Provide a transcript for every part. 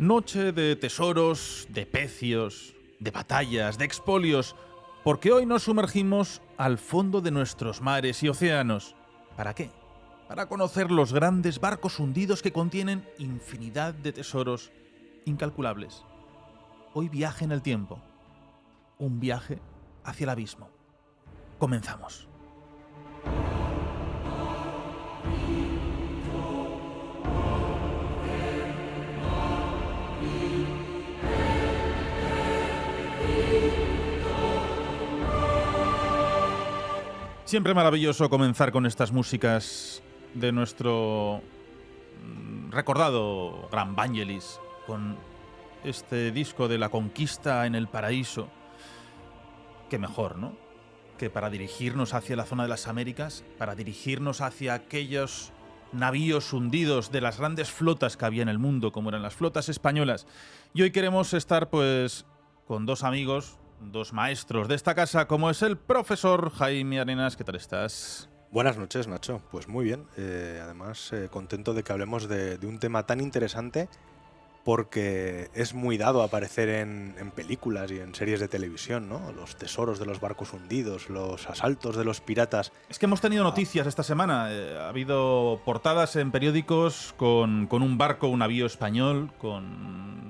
Noche de tesoros, de pecios, de batallas, de expolios, porque hoy nos sumergimos al fondo de nuestros mares y océanos. ¿Para qué? Para conocer los grandes barcos hundidos que contienen infinidad de tesoros incalculables. Hoy viaje en el tiempo. Un viaje hacia el abismo. Comenzamos. Siempre maravilloso comenzar con estas músicas de nuestro recordado Gran Vangelis, con este disco de La Conquista en el Paraíso. Qué mejor, ¿no? Que para dirigirnos hacia la zona de las Américas, para dirigirnos hacia aquellos navíos hundidos de las grandes flotas que había en el mundo, como eran las flotas españolas. Y hoy queremos estar, pues, con dos amigos, dos maestros de esta casa, como es el profesor Jaime Arenas. ¿Qué tal estás? Buenas noches, Nacho. Pues muy bien. Además, contento de que hablemos de un tema tan interesante, porque es muy dado aparecer en películas y en series de televisión, ¿no? Los tesoros de los barcos hundidos, los asaltos de los piratas. Es que hemos tenido noticias esta semana. Ha habido portadas en periódicos con un barco, un navío español, con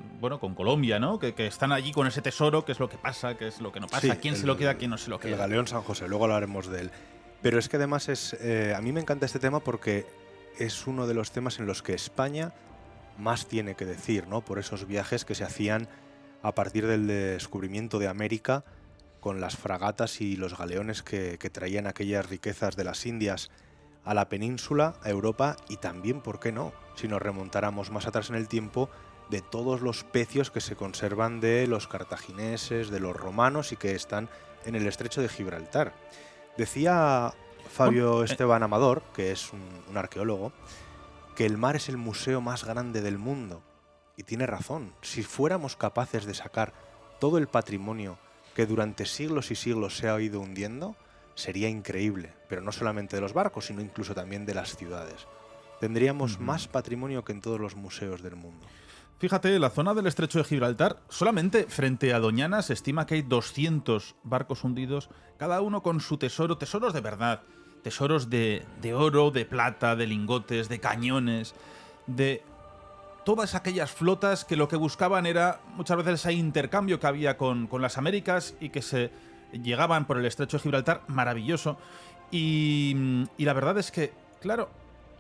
Colombia, ¿no? Que están allí con ese tesoro, qué es lo que pasa, qué es lo que no pasa, Sí, quién se lo queda, quién no se lo queda. El galeón San José, luego hablaremos de él. Pero es que además a mí me encanta este tema porque es uno de los temas en los que España más tiene que decir, ¿no? Por esos viajes que se hacían a partir del descubrimiento de América, con las fragatas y los galeones que traían aquellas riquezas de las Indias a la península, a Europa, y también, ¿por qué no?, si nos remontáramos más atrás en el tiempo, de todos los pecios que se conservan de los cartagineses, de los romanos y que están en el estrecho de Gibraltar. Decía Fabio Esteban Amador, que es un arqueólogo, que el mar es el museo más grande del mundo. Y tiene razón. Si fuéramos capaces de sacar todo el patrimonio que durante siglos y siglos se ha ido hundiendo, sería increíble. Pero no solamente de los barcos, sino incluso también de las ciudades. Tendríamos más patrimonio que en todos los museos del mundo. Fíjate, la zona del estrecho de Gibraltar, solamente frente a Doñana se estima que hay 200 barcos hundidos, cada uno con su tesoro, tesoros de verdad. Tesoros de oro, de plata, de lingotes, de cañones, de todas aquellas flotas que lo que buscaban era muchas veces ese intercambio que había con las Américas y que se llegaban por el estrecho de Gibraltar, maravilloso. Y la verdad es que, claro,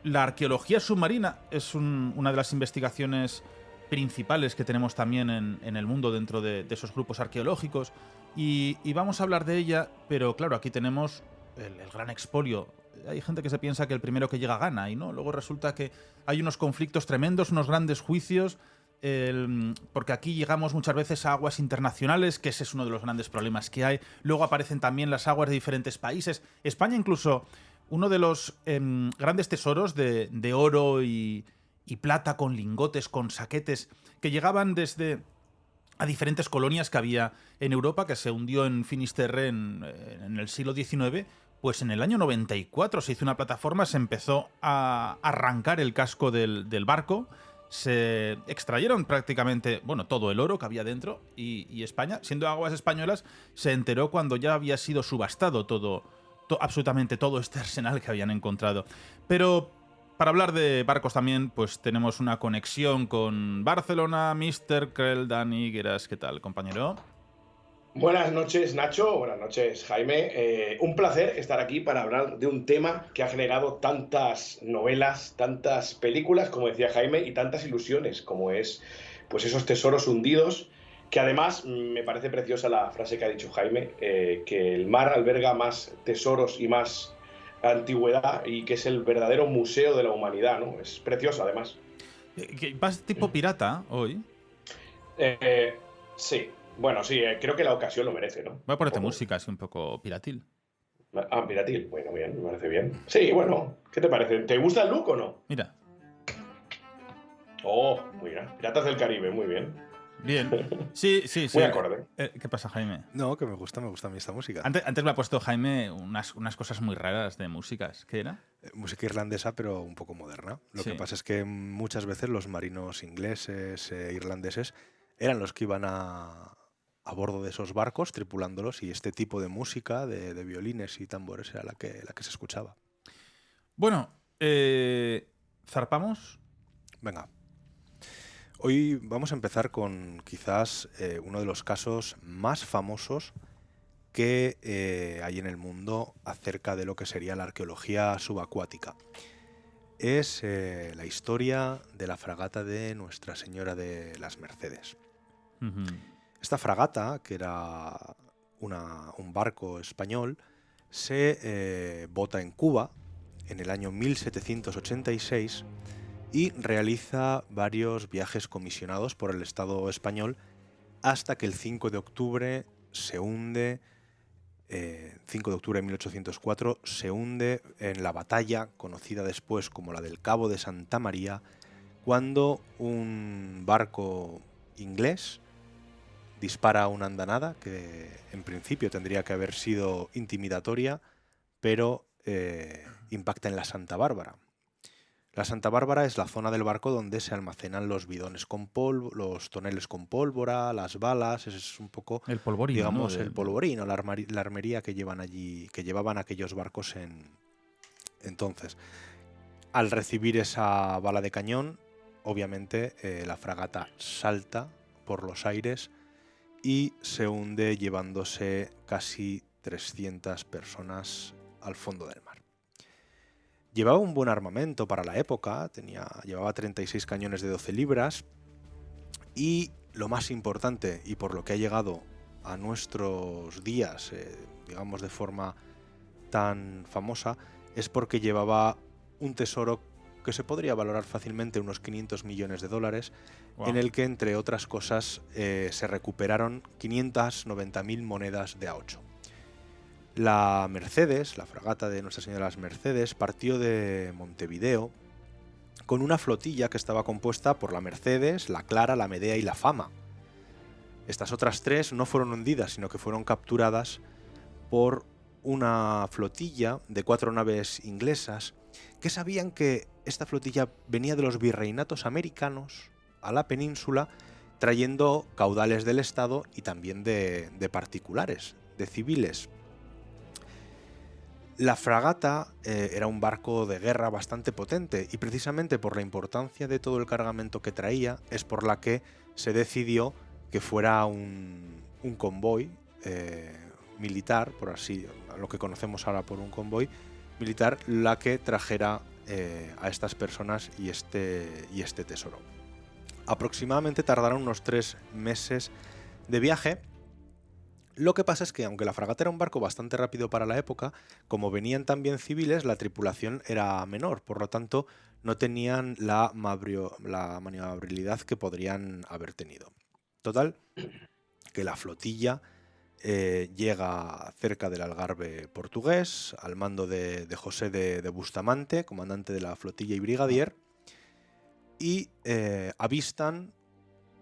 la arqueología submarina es una de las investigaciones principales que tenemos también en el mundo dentro de esos grupos arqueológicos y vamos a hablar de ella, pero claro, aquí tenemos el gran expolio. Hay gente que se piensa que el primero que llega gana y no, luego resulta que hay unos conflictos tremendos, unos grandes juicios, porque aquí llegamos muchas veces a aguas internacionales, que ese es uno de los grandes problemas que hay. Luego aparecen también las aguas de diferentes países. España incluso, uno de los grandes tesoros de oro y plata, con lingotes, con saquetes, que llegaban desde a diferentes colonias que había en Europa, que se hundió en Finisterre en el siglo XIX. Pues en el año 94 se hizo una plataforma, se empezó a arrancar el casco del barco, se extrayeron prácticamente, todo el oro que había dentro, y España, siendo aguas españolas, se enteró cuando ya había sido subastado absolutamente todo este arsenal que habían encontrado. Pero para hablar de barcos también, pues tenemos una conexión con Barcelona. Mr. Krell, Dani Gueras, ¿qué tal, compañero? Buenas noches, Nacho. Buenas noches, Jaime. Un placer estar aquí para hablar de un tema que ha generado tantas novelas, tantas películas, como decía Jaime, y tantas ilusiones, como es pues esos tesoros hundidos, que además me parece preciosa la frase que ha dicho Jaime, que el mar alberga más tesoros y más antigüedad y que es el verdadero museo de la humanidad, ¿no? Es precioso, además. ¿Vas tipo pirata hoy? Sí. Bueno, sí, creo que la ocasión lo merece, ¿no? Voy a ponerte música así un poco piratil. Ah, piratil. Bueno, bien, me parece bien. Sí, bueno, ¿qué te parece? ¿Te gusta el look o no? Mira. Oh, muy bien. Piratas del Caribe, muy bien. Bien. Sí, sí, sí. Muy acorde. ¿Qué pasa, Jaime? No, que me gusta a mí esta música. Antes me ha puesto Jaime unas cosas muy raras de músicas. ¿Qué era? Música irlandesa, pero un poco moderna. Lo Sí. que pasa es que muchas veces los marinos ingleses, irlandeses, eran los que iban a bordo de esos barcos, tripulándolos, y este tipo de música, de violines y tambores, era la que se escuchaba. Bueno, zarpamos. Venga. Hoy vamos a empezar con quizás uno de los casos más famosos que hay en el mundo acerca de lo que sería la arqueología subacuática. Es la historia de la fragata de Nuestra Señora de las Mercedes. Ujú. Esta fragata, que era un barco español, se bota en Cuba en el año 1786 y realiza varios viajes comisionados por el Estado español hasta que el 5 de octubre se hunde. 5 de octubre de 1804 se hunde en la batalla conocida después como la del Cabo de Santa María, cuando un barco inglés dispara una andanada que en principio tendría que haber sido intimidatoria, pero impacta en la Santa Bárbara. La Santa Bárbara es la zona del barco donde se almacenan los bidones con polvo, los toneles con pólvora, las balas. Ese es un poco, El polvorín, digamos, ¿no? el polvorín o la armería que llevan allí, que llevaban aquellos barcos entonces. Al recibir esa bala de cañón, obviamente la fragata salta por los aires y se hunde, llevándose casi 300 personas al fondo del mar. Llevaba un buen armamento para la época, llevaba 36 cañones de 12 libras y lo más importante, y por lo que ha llegado a nuestros días, digamos de forma tan famosa, es porque llevaba un tesoro que se podría valorar fácilmente unos 500 millones de dólares, Wow. en el que, entre otras cosas, se recuperaron 590.000 monedas de A8. La Mercedes, la fragata de Nuestra Señora de las Mercedes, partió de Montevideo con una flotilla que estaba compuesta por la Mercedes, la Clara, la Medea y la Fama. Estas otras tres no fueron hundidas, sino que fueron capturadas por una flotilla de 4 naves inglesas que sabían que esta flotilla venía de los virreinatos americanos a la península, trayendo caudales del Estado y también de particulares, de civiles. La fragata era un barco de guerra bastante potente y precisamente por la importancia de todo el cargamento que traía es por la que se decidió que fuera un convoy militar, por así, lo que conocemos ahora por un convoy militar, la que trajera a estas personas y este tesoro. Aproximadamente tardaron unos 3 meses de viaje. Lo que pasa es que, aunque la fragata era un barco bastante rápido para la época, como venían también civiles, la tripulación era menor, por lo tanto no tenían la maniobrabilidad que podrían haber tenido. Total, que la flotilla llega cerca del Algarve portugués, al mando de José de Bustamante, comandante de la flotilla y brigadier, y avistan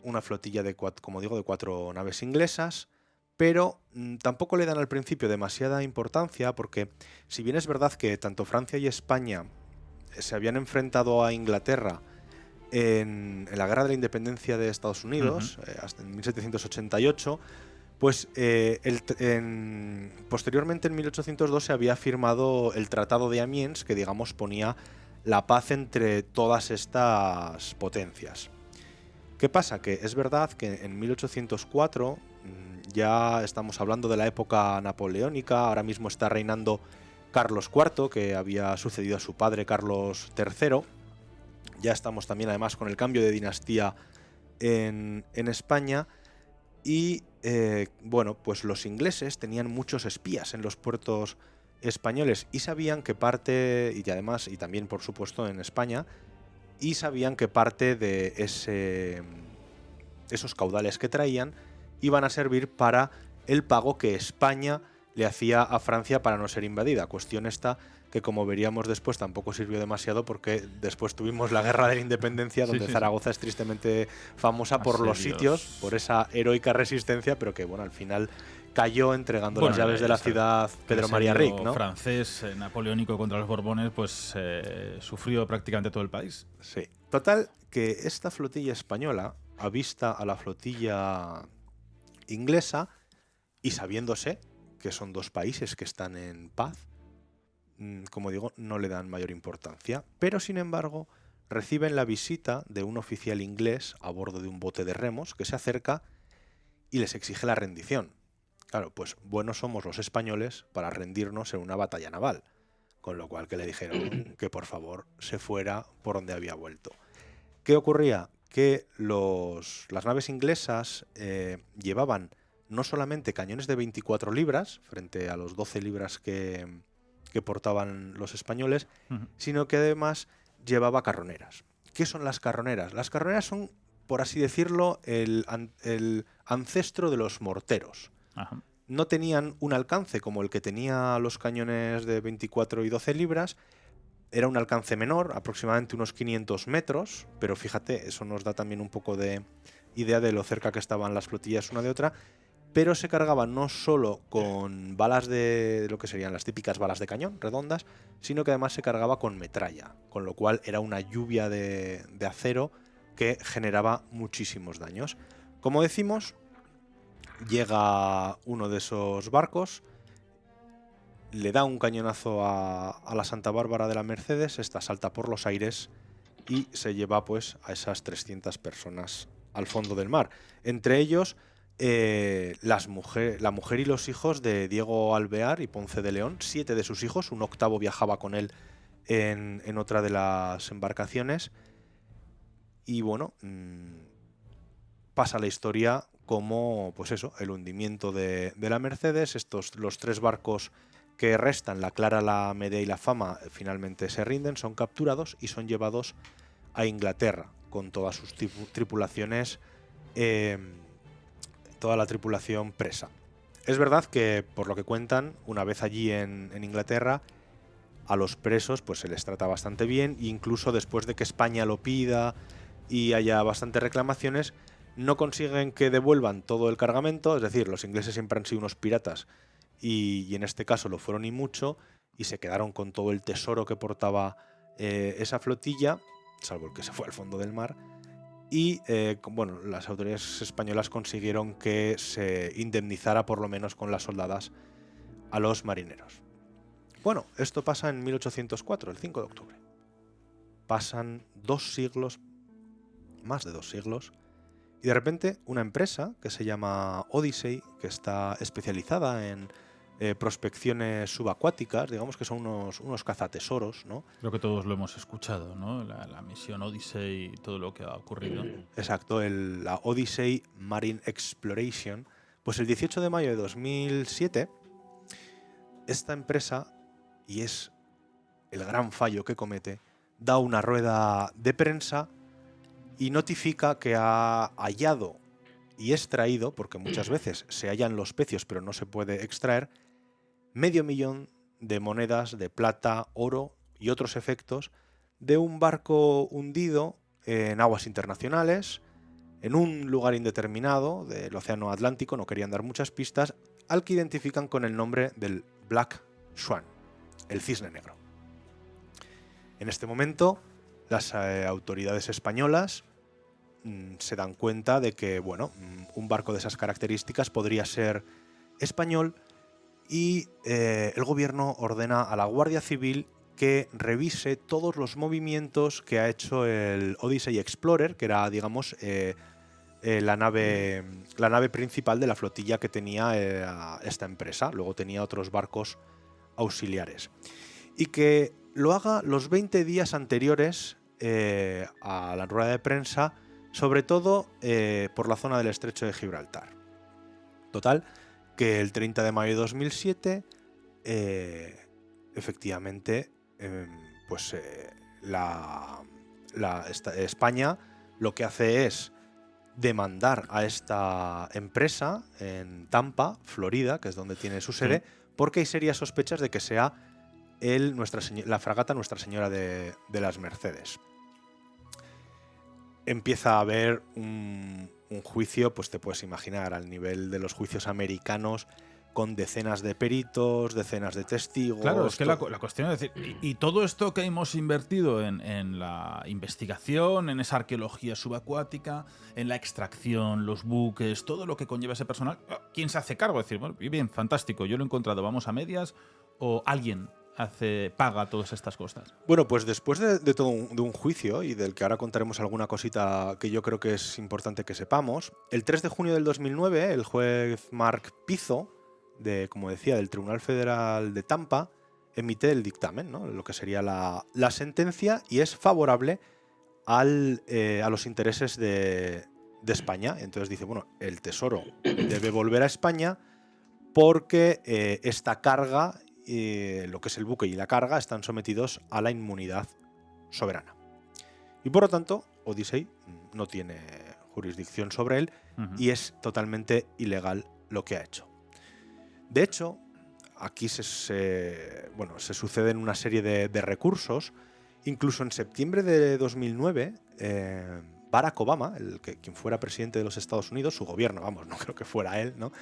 una flotilla de 4 naves inglesas, pero tampoco le dan al principio demasiada importancia porque, si bien es verdad que tanto Francia y España se habían enfrentado a Inglaterra en la Guerra de la Independencia de Estados Unidos, hasta en 1788, pues posteriormente en 1802 se había firmado el Tratado de Amiens, que digamos ponía la paz entre todas estas potencias. ¿Qué pasa? Que es verdad que en 1804 ya estamos hablando de la época napoleónica, ahora mismo está reinando Carlos IV, que había sucedido a su padre Carlos III. Ya estamos también además con el cambio de dinastía en España y bueno, pues los ingleses tenían muchos espías en los puertos españoles y sabían que parte, y además, y también por supuesto en España, y sabían que parte de esos caudales que traían iban a servir para el pago que España le hacía a Francia para no ser invadida. Cuestión esta que como veríamos después tampoco sirvió demasiado porque después tuvimos la Guerra de la Independencia, donde Zaragoza es tristemente famosa por los sitios, por esa heroica resistencia, pero que bueno, al final cayó entregando las llaves de la ciudad Pedro María Ric, ¿no? Francés napoleónico contra los Borbones, pues sufrió prácticamente todo el país. Sí. Total, que esta flotilla española avista a la flotilla inglesa y sabiéndose que son dos países que están en paz, como digo, no le dan mayor importancia, pero sin embargo reciben la visita de un oficial inglés a bordo de un bote de remos que se acerca y les exige la rendición. Claro, pues buenos somos los españoles para rendirnos en una batalla naval, con lo cual que le dijeron que por favor se fuera por donde había vuelto. ¿Qué ocurría? Que las naves inglesas llevaban no solamente cañones de 24 libras, frente a los 12 libras que portaban los españoles, sino que además llevaba carroneras. ¿Qué son las carroneras? Las carroneras son, por así decirlo, el ancestro de los morteros. Ajá. No tenían un alcance como el que tenía los cañones de 24 y 12 libras, era un alcance menor, aproximadamente unos 500 metros, pero fíjate, eso nos da también un poco de idea de lo cerca que estaban las flotillas una de otra, pero se cargaba no solo con balas de lo que serían las típicas balas de cañón redondas, sino que además se cargaba con metralla, con lo cual era una lluvia de acero que generaba muchísimos daños. Como decimos, llega uno de esos barcos, le da un cañonazo a la Santa Bárbara de la Mercedes, esta salta por los aires y se lleva pues a esas 300 personas al fondo del mar. Entre ellos la mujer y los hijos de Diego Alvear y Ponce de León, 7 de sus hijos, un octavo viajaba con él en otra de las embarcaciones. Y bueno, pasa la historia como, pues eso, el hundimiento de la Mercedes. Los 3 barcos que restan, la Clara, la Medea y la Fama, finalmente se rinden, son capturados y son llevados a Inglaterra con todas sus tripulaciones, toda la tripulación presa. Es verdad que, por lo que cuentan, una vez allí en Inglaterra, a los presos pues se les trata bastante bien, e incluso después de que España lo pida y haya bastantes reclamaciones, no consiguen que devuelvan todo el cargamento, es decir, los ingleses siempre han sido unos piratas y en este caso lo fueron y mucho, y se quedaron con todo el tesoro que portaba esa flotilla, salvo el que se fue al fondo del mar, y bueno, las autoridades españolas consiguieron que se indemnizara por lo menos con las soldadas a los marineros. Bueno, esto pasa en 1804, el 5 de octubre. Pasan 2 siglos, más de 2 siglos, y de repente una empresa que se llama Odyssey, que está especializada en prospecciones subacuáticas, digamos que son unos cazatesoros, ¿no? Creo que todos lo hemos escuchado, ¿no? La misión Odyssey y todo lo que ha ocurrido. Exacto, la Odyssey Marine Exploration. Pues el 18 de mayo de 2007, esta empresa, y es el gran fallo que comete, da una rueda de prensa y notifica que ha hallado y extraído, porque muchas veces se hallan los pecios pero no se puede extraer, 500.000 de monedas de plata, oro y otros efectos de un barco hundido en aguas internacionales, en un lugar indeterminado del Océano Atlántico, no querían dar muchas pistas, al que identifican con el nombre del Black Swan, el cisne negro. En este momento, las autoridades españolas se dan cuenta de que, bueno, un barco de esas características podría ser español, y el gobierno ordena a la Guardia Civil que revise todos los movimientos que ha hecho el Odyssey Explorer, que era, digamos, la nave principal de la flotilla que tenía esta empresa. Luego tenía otros barcos auxiliares. Y que lo haga los 20 días anteriores a la rueda de prensa, sobre todo por la zona del estrecho de Gibraltar. Total, que el 30 de mayo de 2007, efectivamente, pues España lo que hace es demandar a esta empresa en Tampa, Florida, que es donde tiene su sede, porque hay serias sospechas de que se ha la fragata Nuestra Señora de las Mercedes. Empieza a haber un juicio, pues te puedes imaginar, al nivel de los juicios americanos, con decenas de peritos, decenas de testigos. Claro, es que la cuestión es decir, y todo esto que hemos invertido en la investigación, en esa arqueología subacuática, en la extracción, los buques, todo lo que conlleva ese personal, ¿quién se hace cargo? Es decir, bueno, bien, fantástico, yo lo he encontrado, vamos a medias, o alguien paga todas estas cosas. Bueno, pues después de un juicio, y del que ahora contaremos alguna cosita que yo creo que es importante que sepamos, el 3 de junio del 2009, el juez Mark Pizzo, como decía, del Tribunal Federal de Tampa, emite el dictamen, ¿no? Lo que sería la sentencia, y es favorable a los intereses de España. Entonces dice, bueno, el Tesoro debe volver a España porque esta carga, lo que es el buque y la carga, están sometidos a la inmunidad soberana. Y por lo tanto, Odyssey no tiene jurisdicción sobre él y es totalmente ilegal lo que ha hecho. De hecho, aquí se suceden una serie de recursos. Incluso en septiembre de 2009, Barack Obama, quien fuera presidente de los Estados Unidos, su gobierno, vamos, no creo que fuera él, ¿no?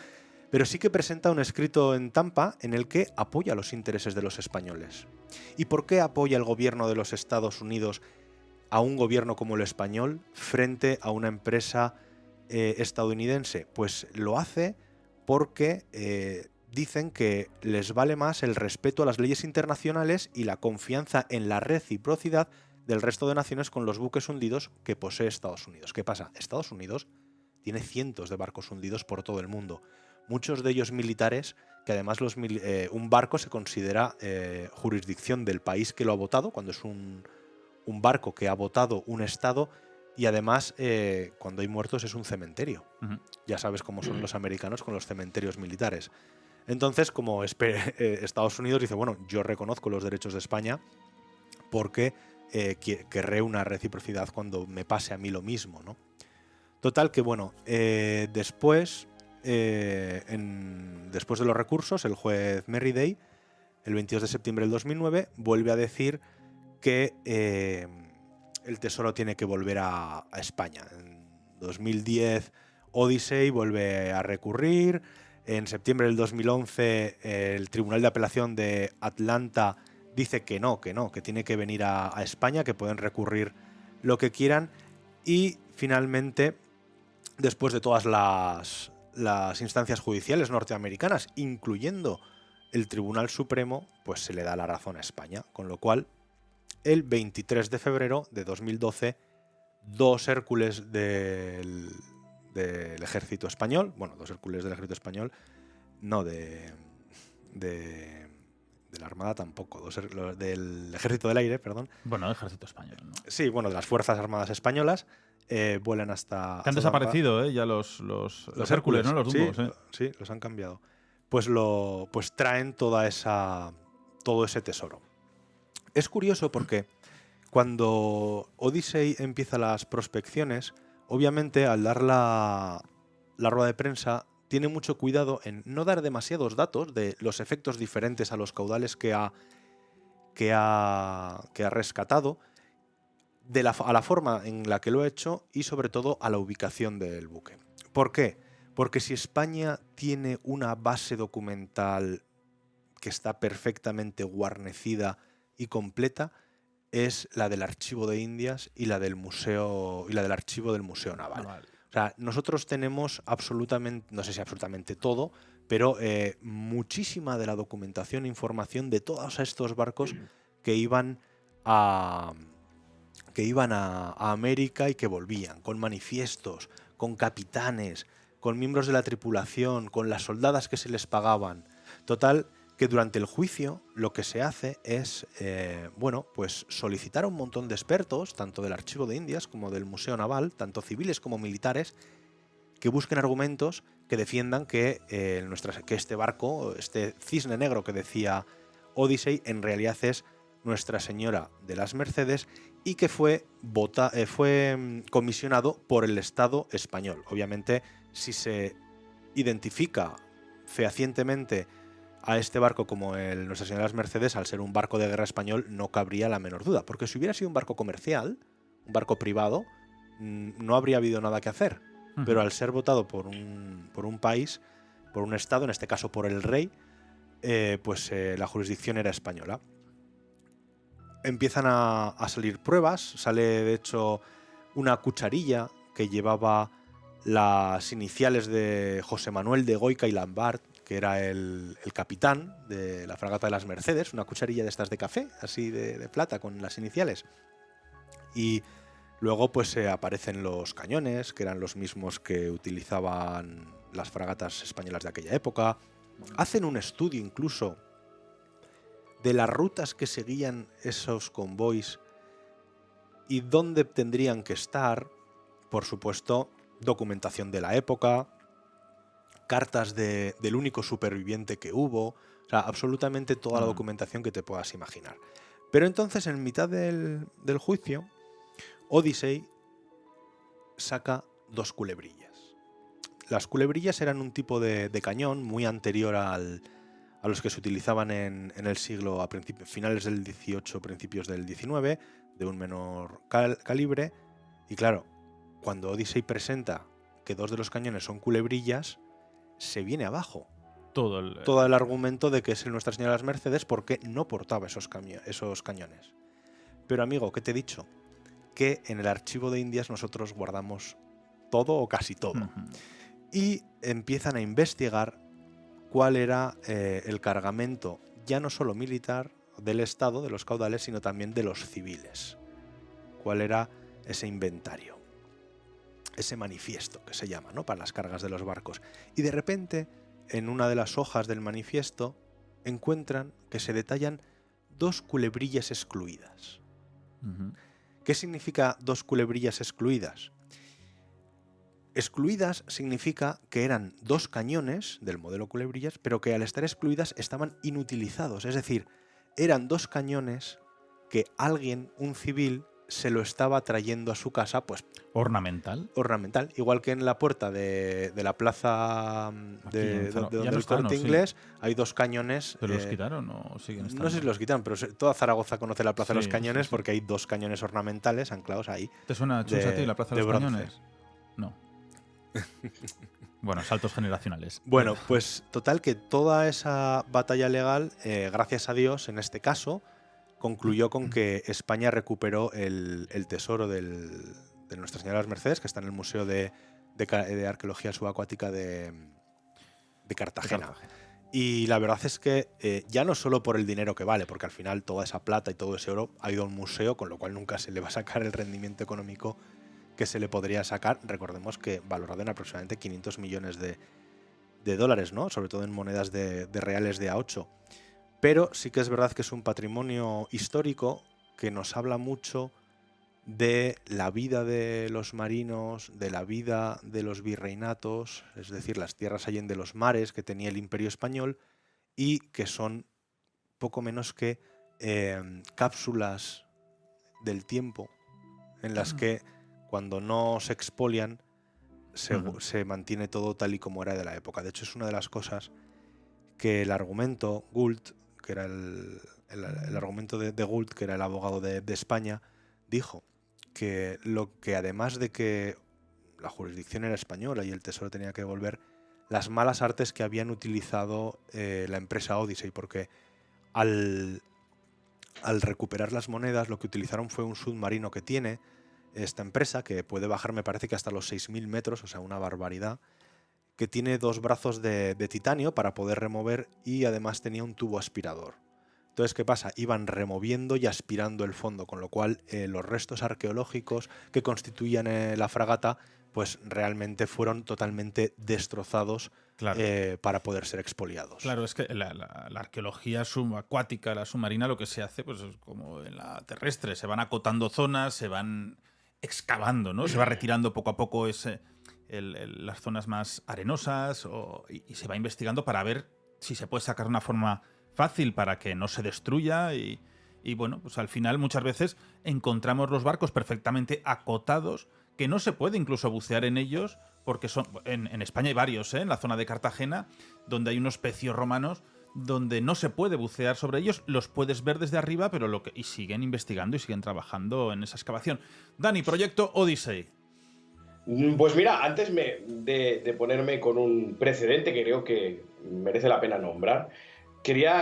Pero sí que presenta un escrito en Tampa en el que apoya los intereses de los españoles. ¿Y por qué apoya el gobierno de los Estados Unidos a un gobierno como el español frente a una empresa estadounidense? Pues lo hace porque dicen que les vale más el respeto a las leyes internacionales y la confianza en la reciprocidad del resto de naciones con los buques hundidos que posee Estados Unidos. ¿Qué pasa? Estados Unidos tiene cientos de barcos hundidos por todo el mundo. Muchos de ellos militares, que además un barco se considera jurisdicción del país que lo ha votado, cuando es un barco que ha votado un estado, y además cuando hay muertos es un cementerio. Ya sabes cómo son los americanos con los cementerios militares. Entonces, como Estados Unidos dice, bueno, yo reconozco los derechos de España porque querré una reciprocidad cuando me pase a mí lo mismo, ¿no? Total que, bueno, después de los recursos, el juez Merriday, el 22 de septiembre del 2009, vuelve a decir que el Tesoro tiene que volver a España. En 2010, Odyssey vuelve a recurrir. En septiembre del 2011, el Tribunal de Apelación de Atlanta dice que tiene que venir a España, que pueden recurrir lo que quieran. Y finalmente, después de todas las instancias judiciales norteamericanas, incluyendo el Tribunal Supremo, pues se le da la razón a España. Con lo cual, el 23 de febrero de 2012, 2 Hércules del ejército español, bueno, 2 Hércules del ejército español, no de la Armada tampoco, del ejército del aire, perdón. Bueno, el ejército español, ¿no? Sí, bueno, de las Fuerzas Armadas Españolas, vuelan hasta... Que han desaparecido, ya los Hércules, ¿no? Los Dumbos, sí, los han cambiado. Pues traen todo ese tesoro. Es curioso porque cuando Odyssey empieza las prospecciones, obviamente, al dar la rueda de prensa, tiene mucho cuidado en no dar demasiados datos de los efectos diferentes a los caudales que ha rescatado, a la forma en la que lo ha hecho y, sobre todo, a la ubicación del buque. ¿Por qué? Porque si España tiene una base documental que está perfectamente guarnecida y completa, es la del Archivo de Indias y la del Archivo del Museo Naval. O sea, nosotros tenemos absolutamente, no sé si absolutamente todo, pero muchísima de la documentación e información de todos estos barcos que iban a América y que volvían, con manifiestos, con capitanes, con miembros de la tripulación, con las soldadas que se les pagaban. Total, que durante el juicio lo que se hace es pues solicitar a un montón de expertos, tanto del Archivo de Indias como del Museo Naval, tanto civiles como militares, que busquen argumentos que defiendan que este barco, este cisne negro que decía Odyssey, en realidad es Nuestra Señora de las Mercedes y que fue comisionado por el Estado español. Obviamente, si se identifica fehacientemente a este barco como el Nuestra Señora de las Mercedes, al ser un barco de guerra español, no cabría la menor duda. Porque si hubiera sido un barco comercial, un barco privado, no habría habido nada que hacer. Pero al ser votado por un país, por un estado, en este caso por el rey, la jurisdicción era española. Empiezan a salir pruebas, sale de hecho una cucharilla que llevaba las iniciales de José Manuel de Goica y Lambart, que era el capitán de la fragata de las Mercedes, una cucharilla de estas de café, así de plata, con las iniciales. Y luego pues aparecen los cañones, que eran los mismos que utilizaban las fragatas españolas de aquella época. Hacen un estudio incluso de las rutas que seguían esos convoys y dónde tendrían que estar. Por supuesto, documentación de la época, cartas del único superviviente que hubo, o sea, absolutamente toda la documentación que te puedas imaginar. Pero entonces, en mitad del juicio, Odyssey saca 2 culebrillas. Las culebrillas eran un tipo de cañón muy anterior a los que se utilizaban en el siglo, a finales del XVIII, principios del XIX, de un menor calibre. Y claro, cuando Odyssey presenta que 2 de los cañones son culebrillas, se viene abajo todo el argumento de que es el Nuestra Señora de las Mercedes, porque no portaba esos cañones. Pero amigo, ¿qué te he dicho? Que en el archivo de Indias nosotros guardamos todo o casi todo. Y empiezan a investigar cuál era el cargamento, ya no solo militar, del Estado, de los caudales, sino también de los civiles. Cuál era ese inventario, ese manifiesto que se llama, ¿no?, para las cargas de los barcos. Y de repente, en una de las hojas del manifiesto, encuentran que se detallan 2 culebrillas excluidas. ¿Qué significa 2 culebrillas excluidas? Excluidas significa que eran 2 cañones del modelo culebrillas, pero que al estar excluidas estaban inutilizados. Es decir, eran 2 cañones que alguien, un civil, se lo estaba trayendo a su casa, pues... ¿Ornamental? Ornamental. Igual que en la puerta de la plaza de donde el Corte Inglés, hay 2 cañones... ¿Pero los quitaron o siguen estando? No sé si los quitaron, pero toda Zaragoza conoce la Plaza de los Cañones, porque hay 2 cañones ornamentales anclados ahí. ¿Te suena, Chus, a ti la Plaza de los bronce. Cañones? No. Bueno, saltos generacionales. Bueno, pues total que toda esa batalla legal, gracias a Dios, en este caso, concluyó con que España recuperó el tesoro de Nuestra Señora de las Mercedes, que está en el Museo de Arqueología Subacuática de Cartagena. Y la verdad es que ya no solo por el dinero que vale, porque al final toda esa plata y todo ese oro ha ido a un museo, con lo cual nunca se le va a sacar el rendimiento económico que se le podría sacar. Recordemos que valorado en aproximadamente 500 millones de dólares, ¿no?, sobre todo en monedas de reales de A8. Pero sí que es verdad que es un patrimonio histórico que nos habla mucho de la vida de los marinos, de la vida de los virreinatos, es decir, las tierras allende los mares que tenía el Imperio Español, y que son poco menos que cápsulas del tiempo en las que cuando no se expolian se mantiene todo tal y como era de la época. De hecho, es una de las cosas que el argumento Gould, que era el argumento de Gould, que era el abogado de España, dijo que lo que, además de que la jurisdicción era española y el tesoro tenía que devolver, las malas artes que habían utilizado la empresa Odyssey, porque al recuperar las monedas lo que utilizaron fue un submarino que tiene esta empresa, que puede bajar, me parece que hasta los 6.000 metros, o sea, una barbaridad, que tiene 2 brazos de titanio para poder remover, y además tenía un tubo aspirador. Entonces, ¿qué pasa? Iban removiendo y aspirando el fondo, con lo cual los restos arqueológicos que constituían la fragata, pues realmente fueron totalmente destrozados, claro, para poder ser expoliados. Claro, es que la arqueología subacuática, la submarina, lo que se hace, pues es como en la terrestre, se van acotando zonas, se van excavando, ¿no? Se va retirando poco a poco las zonas más arenosas y se va investigando para ver si se puede sacar una forma fácil para que no se destruya y bueno, pues al final muchas veces encontramos los barcos perfectamente acotados, que no se puede incluso bucear en ellos, porque son en España hay varios, en la zona de Cartagena, donde hay unos pecios romanos donde no se puede bucear sobre ellos, los puedes ver desde arriba, pero y siguen investigando y siguen trabajando en esa excavación. Dani, proyecto Odyssey. Pues mira, antes de ponerme con un precedente que creo que merece la pena nombrar, quería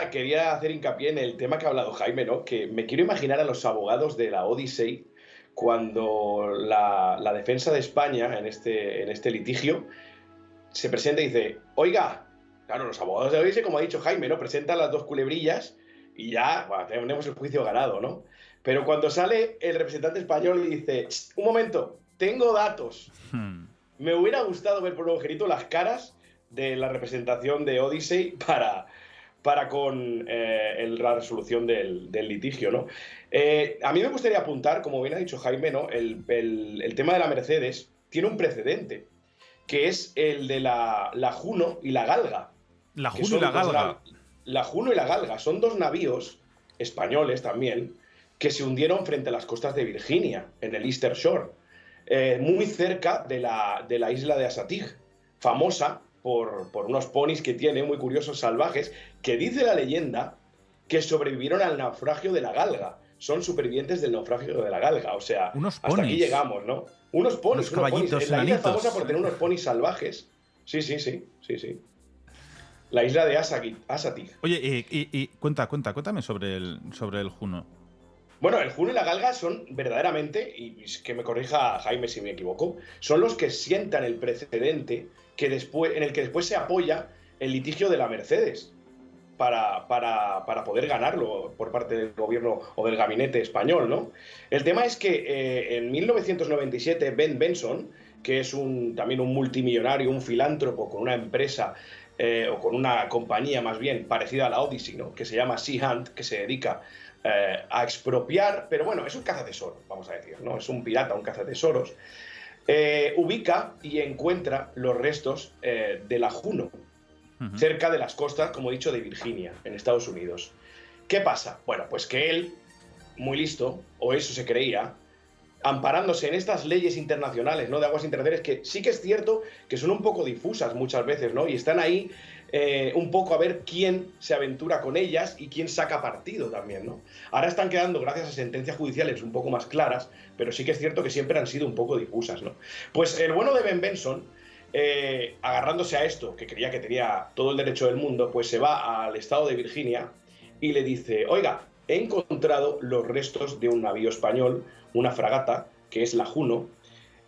hacer hincapié en el tema que ha hablado Jaime, ¿no? Que me quiero imaginar a los abogados de la Odyssey cuando la defensa de España en este litigio se presenta y dice, oiga, claro, los abogados de la Odyssey, como ha dicho Jaime, ¿no? Presentan las dos culebrillas y ya, bueno, tenemos el juicio ganado, ¿no? Pero cuando sale el representante español y dice, un momento, tengo datos. Me hubiera gustado ver por un agujerito las caras de la representación de Odyssey para con la resolución del litigio, ¿no? A mí me gustaría apuntar, como bien ha dicho Jaime, ¿no? El tema de la Mercedes tiene un precedente, que es el de la Juno y la Galga. La Juno y la Galga. La Juno y la Galga son dos navíos españoles también que se hundieron frente a las costas de Virginia, en el Eastern Shore, muy cerca de la isla de Asatig, famosa por unos ponis que tiene muy curiosos, salvajes, que dice la leyenda que sobrevivieron al naufragio de la Galga. Son supervivientes del naufragio de la Galga, o sea, unos hasta ponis. aquí llegamos, ¿no? Unos ponis, unos caballitos La isla es enanitos. famosa por tener unos ponis salvajes. Sí. La isla de Asatig. Oye, y cuéntame sobre el Juno. Bueno, el Juno y la Galga son verdaderamente, y que me corrija Jaime si me equivoco, son los que sientan el precedente en el que después se apoya el litigio de la Mercedes para poder ganarlo por parte del gobierno o del gabinete español, ¿no? El tema es que en 1997 Ben Benson, que es también un multimillonario, un filántropo con una empresa o con una compañía más bien parecida a la Odyssey, ¿no? Que se llama Sea Hunt, que se dedica a expropiar, pero bueno, es un cazatesoros, vamos a decir, ¿no? Es un pirata, un cazatesoros. Ubica y encuentra los restos de la Juno, cerca de las costas, como he dicho, de Virginia, en Estados Unidos. ¿Qué pasa? Bueno, pues que él, muy listo, o eso se creía, amparándose en estas leyes internacionales, ¿no? De aguas internacionales, que sí que es cierto que son un poco difusas muchas veces, ¿no? Y están ahí un poco a ver quién se aventura con ellas y quién saca partido también, ¿no? Ahora están quedando, gracias a sentencias judiciales, un poco más claras, pero sí que es cierto que siempre han sido un poco difusas, ¿no? Pues el bueno de Ben Benson, agarrándose a esto, que creía que tenía todo el derecho del mundo, pues se va al estado de Virginia y le dice, oiga, he encontrado los restos de un navío español, una fragata, que es la Juno,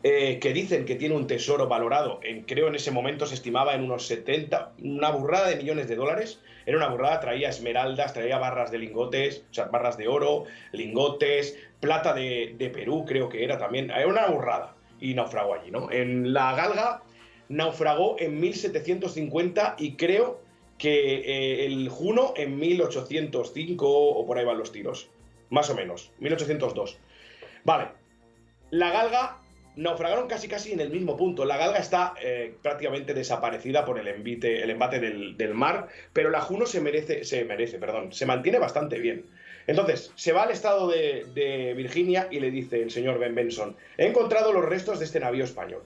que dicen que tiene un tesoro valorado, creo en ese momento se estimaba en unos 70, una burrada de millones de dólares. Era una burrada, traía esmeraldas, traía barras de lingotes, o sea, barras de oro, lingotes, plata de Perú, creo que era también. Era una burrada. Y naufragó allí, ¿no? En la Galga naufragó en 1750 y creo que el Juno en 1805 o por ahí van los tiros. Más o menos, 1802. Vale. La Galga naufragaron casi en el mismo punto. La Galga está prácticamente desaparecida por el embate del mar, pero la Juno se mantiene bastante bien. Entonces, se va al estado de Virginia y le dice el señor Ben Benson, he encontrado los restos de este navío español.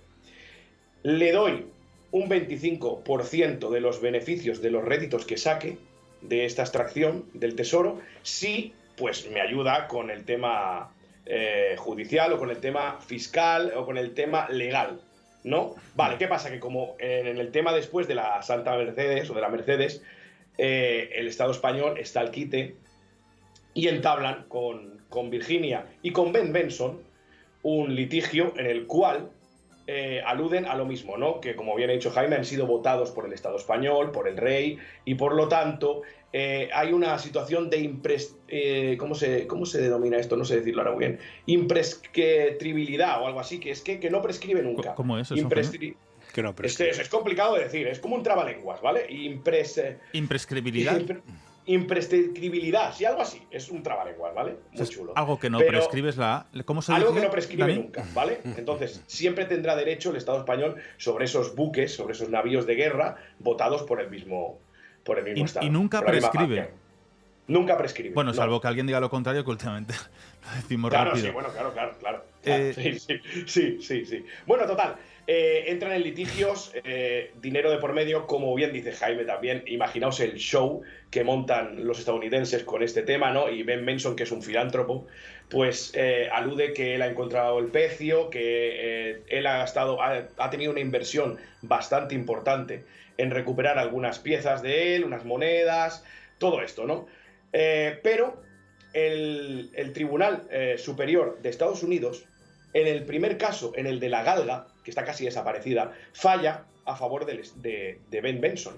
Le doy un 25% de los beneficios, de los réditos que saque de esta extracción del tesoro, si pues me ayuda con el tema judicial o con el tema fiscal o con el tema legal, ¿no? Vale, ¿qué pasa? Que como en el tema después de la Santa Mercedes o de la Mercedes, el Estado español está al quite y entablan con Virginia y con Ben Benson un litigio en el cual aluden a lo mismo, ¿no? Que como bien ha dicho Jaime, han sido votados por el Estado español, por el rey, y por lo tanto hay una situación de ¿cómo se denomina esto? No sé decirlo ahora muy bien. Imprescriptibilidad o algo así, que es que no prescribe nunca. ¿Cómo es eso? Que no prescribe. Es complicado de decir, es como un trabalenguas, ¿vale? Imprescriptibilidad. Imprescriptibilidad, sí, algo así. Es un trabalenguas, ¿vale? Muy chulo. Algo que no Pero prescribes ¿cómo se dice? Algo que no prescribe Dani? nunca, ¿vale? Entonces, siempre tendrá derecho el Estado español sobre esos buques, sobre esos navíos de guerra, votados por el mismo Estado. Y nunca prescribe. Nunca prescribe. Bueno, no. salvo que alguien diga lo contrario, que últimamente lo decimos Claro, rápido. sí, bueno, claro. Sí. Bueno, total. Entran en litigios, dinero de por medio, como bien dice Jaime también. Imaginaos el show que montan los estadounidenses con este tema, ¿no? Y Ben Benson, que es un filántropo, pues alude que él ha encontrado el pecio, que él ha tenido una inversión bastante importante en recuperar algunas piezas de él, unas monedas, todo esto, ¿no? Pero el Tribunal Superior de Estados Unidos, en el primer caso, en el de la galga, que está casi desaparecida, falla a favor de Ben Benson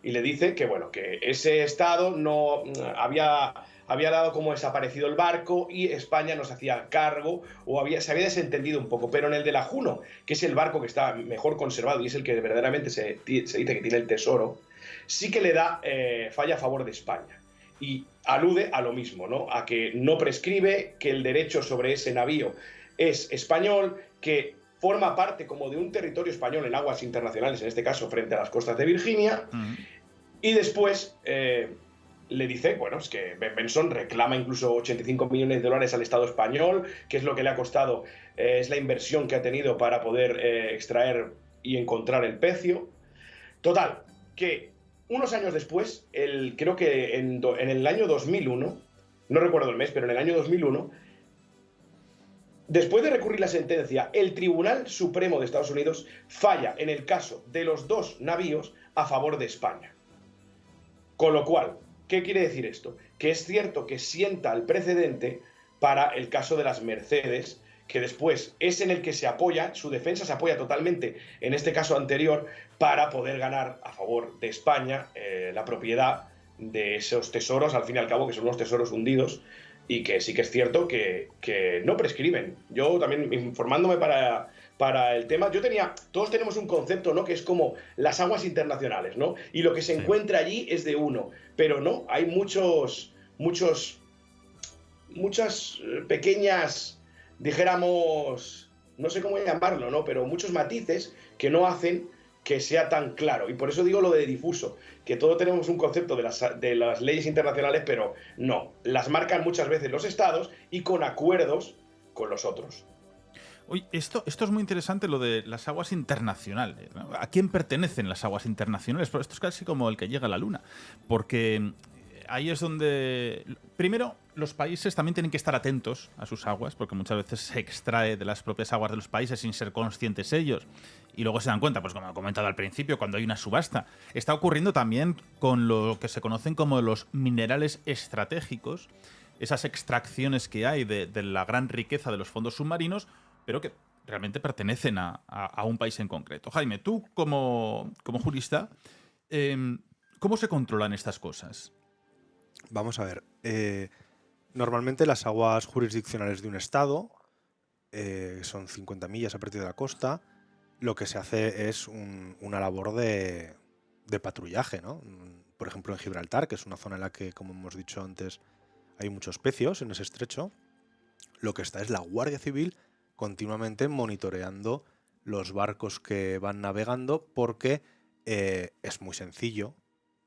y le dice que, bueno, que ese estado no había dado como desaparecido el barco y España no se hacía cargo o se había desentendido un poco. Pero en el de la Juno, que es el barco que está mejor conservado y es el que verdaderamente se dice que tiene el tesoro, sí que le da falla a favor de España. Y alude a lo mismo, ¿no? A que no prescribe, que el derecho sobre ese navío es español, que forma parte como de un territorio español en aguas internacionales, en este caso frente a las costas de Virginia, y después le dice, bueno, es que Ben Benson reclama incluso 85 millones de dólares al Estado español, que es lo que le ha costado, es la inversión que ha tenido para poder extraer y encontrar el pecio. Total, que unos años después, creo que en el año 2001, no recuerdo el mes, pero en el año 2001, después de recurrir la sentencia, el Tribunal Supremo de Estados Unidos falla en el caso de los dos navíos a favor de España. Con lo cual, ¿qué quiere decir esto? Que es cierto que sienta el precedente para el caso de las Mercedes, que después es en el que se apoya, su defensa se apoya totalmente en este caso anterior para poder ganar a favor de España la propiedad de esos tesoros, al fin y al cabo, que son unos tesoros hundidos, y que sí que es cierto que no prescriben. Yo también, informándome para el tema, todos tenemos un concepto, ¿no? Que es como las aguas internacionales, ¿no? Y lo que se encuentra allí es de uno, pero no, hay muchas pequeñas, dijéramos, no sé cómo llamarlo, ¿no? Pero muchos matices que no hacen que sea tan claro. Y por eso digo lo de difuso, que todos tenemos un concepto de las leyes internacionales, pero no, las marcan muchas veces los estados y con acuerdos con los otros. Oye, esto es muy interesante, lo de las aguas internacionales, ¿no? ¿A quién pertenecen las aguas internacionales? Pues esto es casi como el que llega a la luna, porque ahí es donde... Primero, los países también tienen que estar atentos a sus aguas, porque muchas veces se extrae de las propias aguas de los países sin ser conscientes ellos. Y luego se dan cuenta, pues como he comentado al principio, cuando hay una subasta. Está ocurriendo también con lo que se conocen como los minerales estratégicos, esas extracciones que hay de la gran riqueza de los fondos submarinos, pero que realmente pertenecen a un país en concreto. Jaime, tú como jurista, ¿cómo se controlan estas cosas? Vamos a ver. Normalmente las aguas jurisdiccionales de un estado son 50 millas a partir de la costa. Lo que se hace es una labor de patrullaje, ¿no? Por ejemplo, en Gibraltar, que es una zona en la que, como hemos dicho antes, hay muchos pecios en ese estrecho, lo que está es la Guardia Civil continuamente monitoreando los barcos que van navegando, porque es muy sencillo,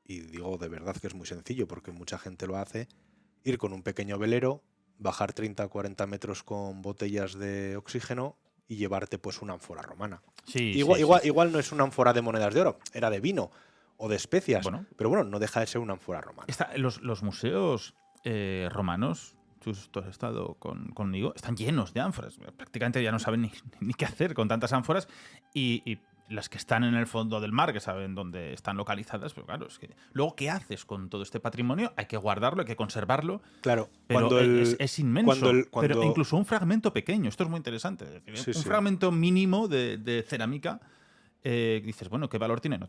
y digo de verdad que es muy sencillo porque mucha gente lo hace, ir con un pequeño velero, bajar 30 o 40 metros con botellas de oxígeno y llevarte pues una ánfora romana. Sí, igual no es una ánfora de monedas de oro, era de vino o de especias, bueno, pero bueno, no deja de ser una ánfora romana. Los museos romanos, tú has estado conmigo, están llenos de ánforas. Prácticamente ya no saben ni qué hacer con tantas ánforas, y las que están en el fondo del mar, que saben dónde están localizadas, pero claro, es que luego, ¿qué haces con todo este patrimonio? Hay que guardarlo, hay que conservarlo. Claro, pero es inmenso. Pero incluso un fragmento pequeño, esto es muy interesante. Es decir, un fragmento mínimo de cerámica, dices, bueno, ¿qué valor tiene?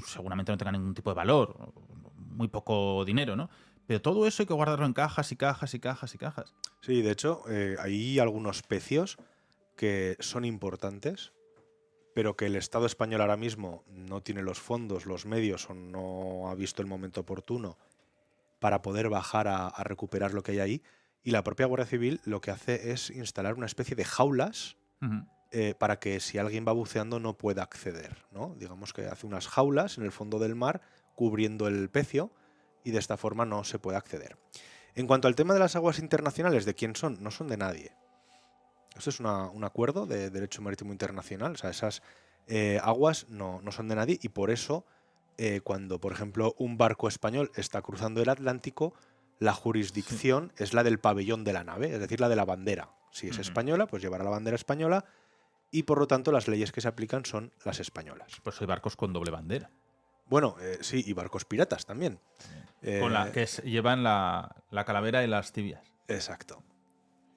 Seguramente no tenga ningún tipo de valor, muy poco dinero, ¿no? Pero todo eso hay que guardarlo en cajas y cajas y cajas y cajas. Sí, de hecho, hay algunos pecios que son importantes, pero que el Estado español ahora mismo no tiene los fondos, los medios, o no ha visto el momento oportuno para poder bajar a recuperar lo que hay ahí. Y la propia Guardia Civil lo que hace es instalar una especie de jaulas para que si alguien va buceando no pueda acceder, ¿no? Digamos que hace unas jaulas en el fondo del mar cubriendo el pecio, y de esta forma no se puede acceder. En cuanto al tema de las aguas internacionales, ¿de quién son? No son de nadie. Esto es un acuerdo de derecho marítimo internacional. O sea, esas aguas no son de nadie y por eso cuando, por ejemplo, un barco español está cruzando el Atlántico, la jurisdicción es la del pabellón de la nave, es decir, la de la bandera. Si es española, pues llevará la bandera española y por lo tanto las leyes que se aplican son las españolas. Pues hay barcos con doble bandera. Bueno, sí, y barcos piratas también. Con la que llevan la calavera y las tibias. Exacto.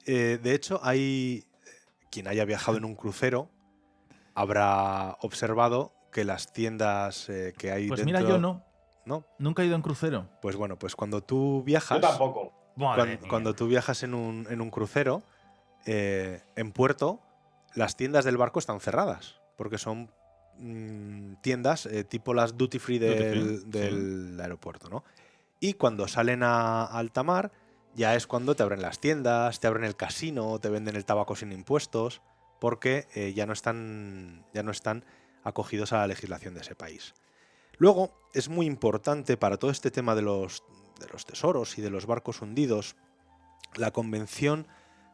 De hecho, quien haya viajado en un crucero habrá observado que las tiendas que hay Pues dentro... mira, yo no. ¿No? Nunca he ido en crucero. Pues bueno, pues cuando tú viajas... Yo tampoco. Cuando tú viajas en un crucero, en puerto, las tiendas del barco están cerradas, porque son tiendas tipo las duty free del aeropuerto, ¿no? Y cuando salen a alta mar, ya es cuando te abren las tiendas, te abren el casino, te venden el tabaco sin impuestos, porque ya no están acogidos a la legislación de ese país. Luego, es muy importante para todo este tema de los tesoros y de los barcos hundidos, la Convención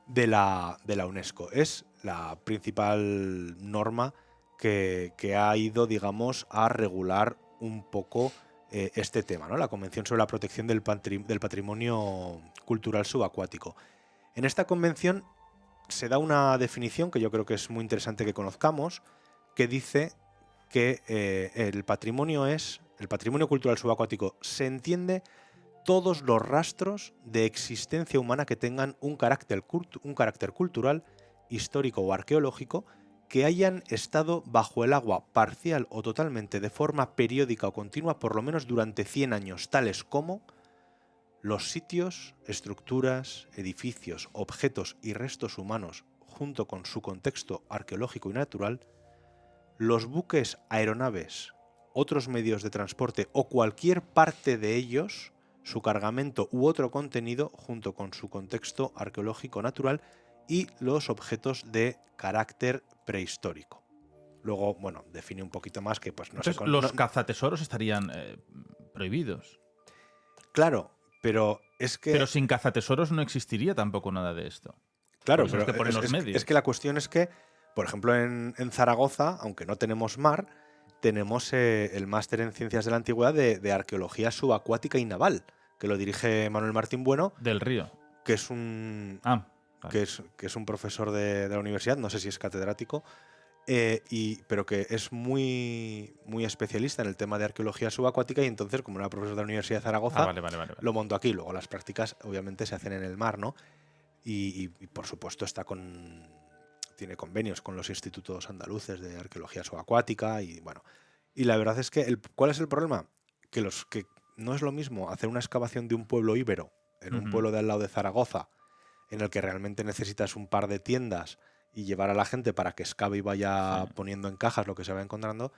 de la UNESCO. Es la principal norma que ha ido, digamos, a regular un poco este tema, ¿no? La Convención sobre la Protección del Patrimonio Cultural Subacuático. En esta convención se da una definición que yo creo que es muy interesante que conozcamos, que dice que el patrimonio cultural subacuático se entiende todos los rastros de existencia humana que tengan un carácter cultural, histórico o arqueológico que hayan estado bajo el agua parcial o totalmente de forma periódica o continua por lo menos durante 100 años, tales como los sitios, estructuras, edificios, objetos y restos humanos junto con su contexto arqueológico y natural, los buques, aeronaves, otros medios de transporte o cualquier parte de ellos, su cargamento u otro contenido junto con su contexto arqueológico natural y los objetos de carácter prehistórico. Luego, bueno, define un poquito más que pues no sé... Los cazatesoros estarían prohibidos. Claro, pero es que... Pero sin cazatesoros no existiría tampoco nada de esto. Claro, pero es que la cuestión es que, por ejemplo, en Zaragoza, aunque no tenemos mar, tenemos el máster en Ciencias de la Antigüedad de Arqueología Subacuática y Naval, que lo dirige Manuel Martín Bueno. Del Río. Que es un... Vale. Que es un profesor de la universidad, no sé si es catedrático, pero que es muy, muy especialista en el tema de arqueología subacuática y entonces, como era profesor de la Universidad de Zaragoza, vale. lo montó aquí. Luego las prácticas obviamente se hacen en el mar, ¿no? Y por supuesto tiene convenios con los institutos andaluces de arqueología subacuática y bueno. Y la verdad es que, ¿cuál es el problema? Que no es lo mismo hacer una excavación de un pueblo íbero en un pueblo de al lado de Zaragoza, en el que realmente necesitas un par de tiendas y llevar a la gente para que excave y vaya poniendo en cajas lo que se va encontrando,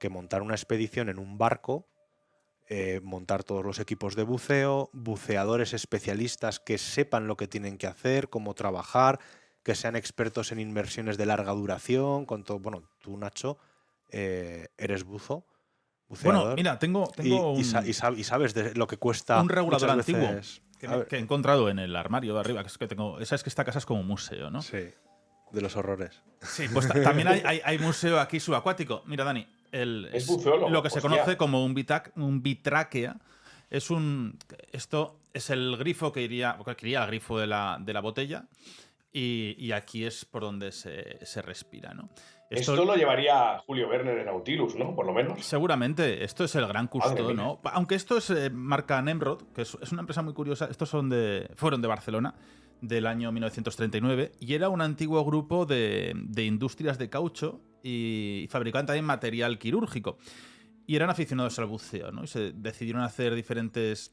que montar una expedición en un barco, montar todos los equipos de buceo, buceadores especialistas que sepan lo que tienen que hacer, cómo trabajar, que sean expertos en inmersiones de larga duración, con todo. Bueno, tú, Nacho, eres buceador. Bueno, mira, tengo y sabes de lo que cuesta un regulador antiguo veces, que he encontrado en el armario de arriba, que es que tengo. Esa esta casa es como un museo, ¿no? Sí, de los horrores. Sí, pues también hay museo aquí subacuático. Mira, Dani, es buceólogo, lo que se conoce como un bitráquea. Esto es el grifo que iría al grifo de la botella. Y aquí es por donde se respira, ¿no? Esto lo llevaría Julio Verne en Nautilus, ¿no? Por lo menos. Seguramente. Esto es el Gran Cousteau, ¿no? Aunque esto es marca Nemrod, que es una empresa muy curiosa. Estos fueron de Barcelona, del año 1939, y era un antiguo grupo de industrias de caucho y fabricaban también material quirúrgico. Y eran aficionados al buceo, ¿no? Y se decidieron hacer diferentes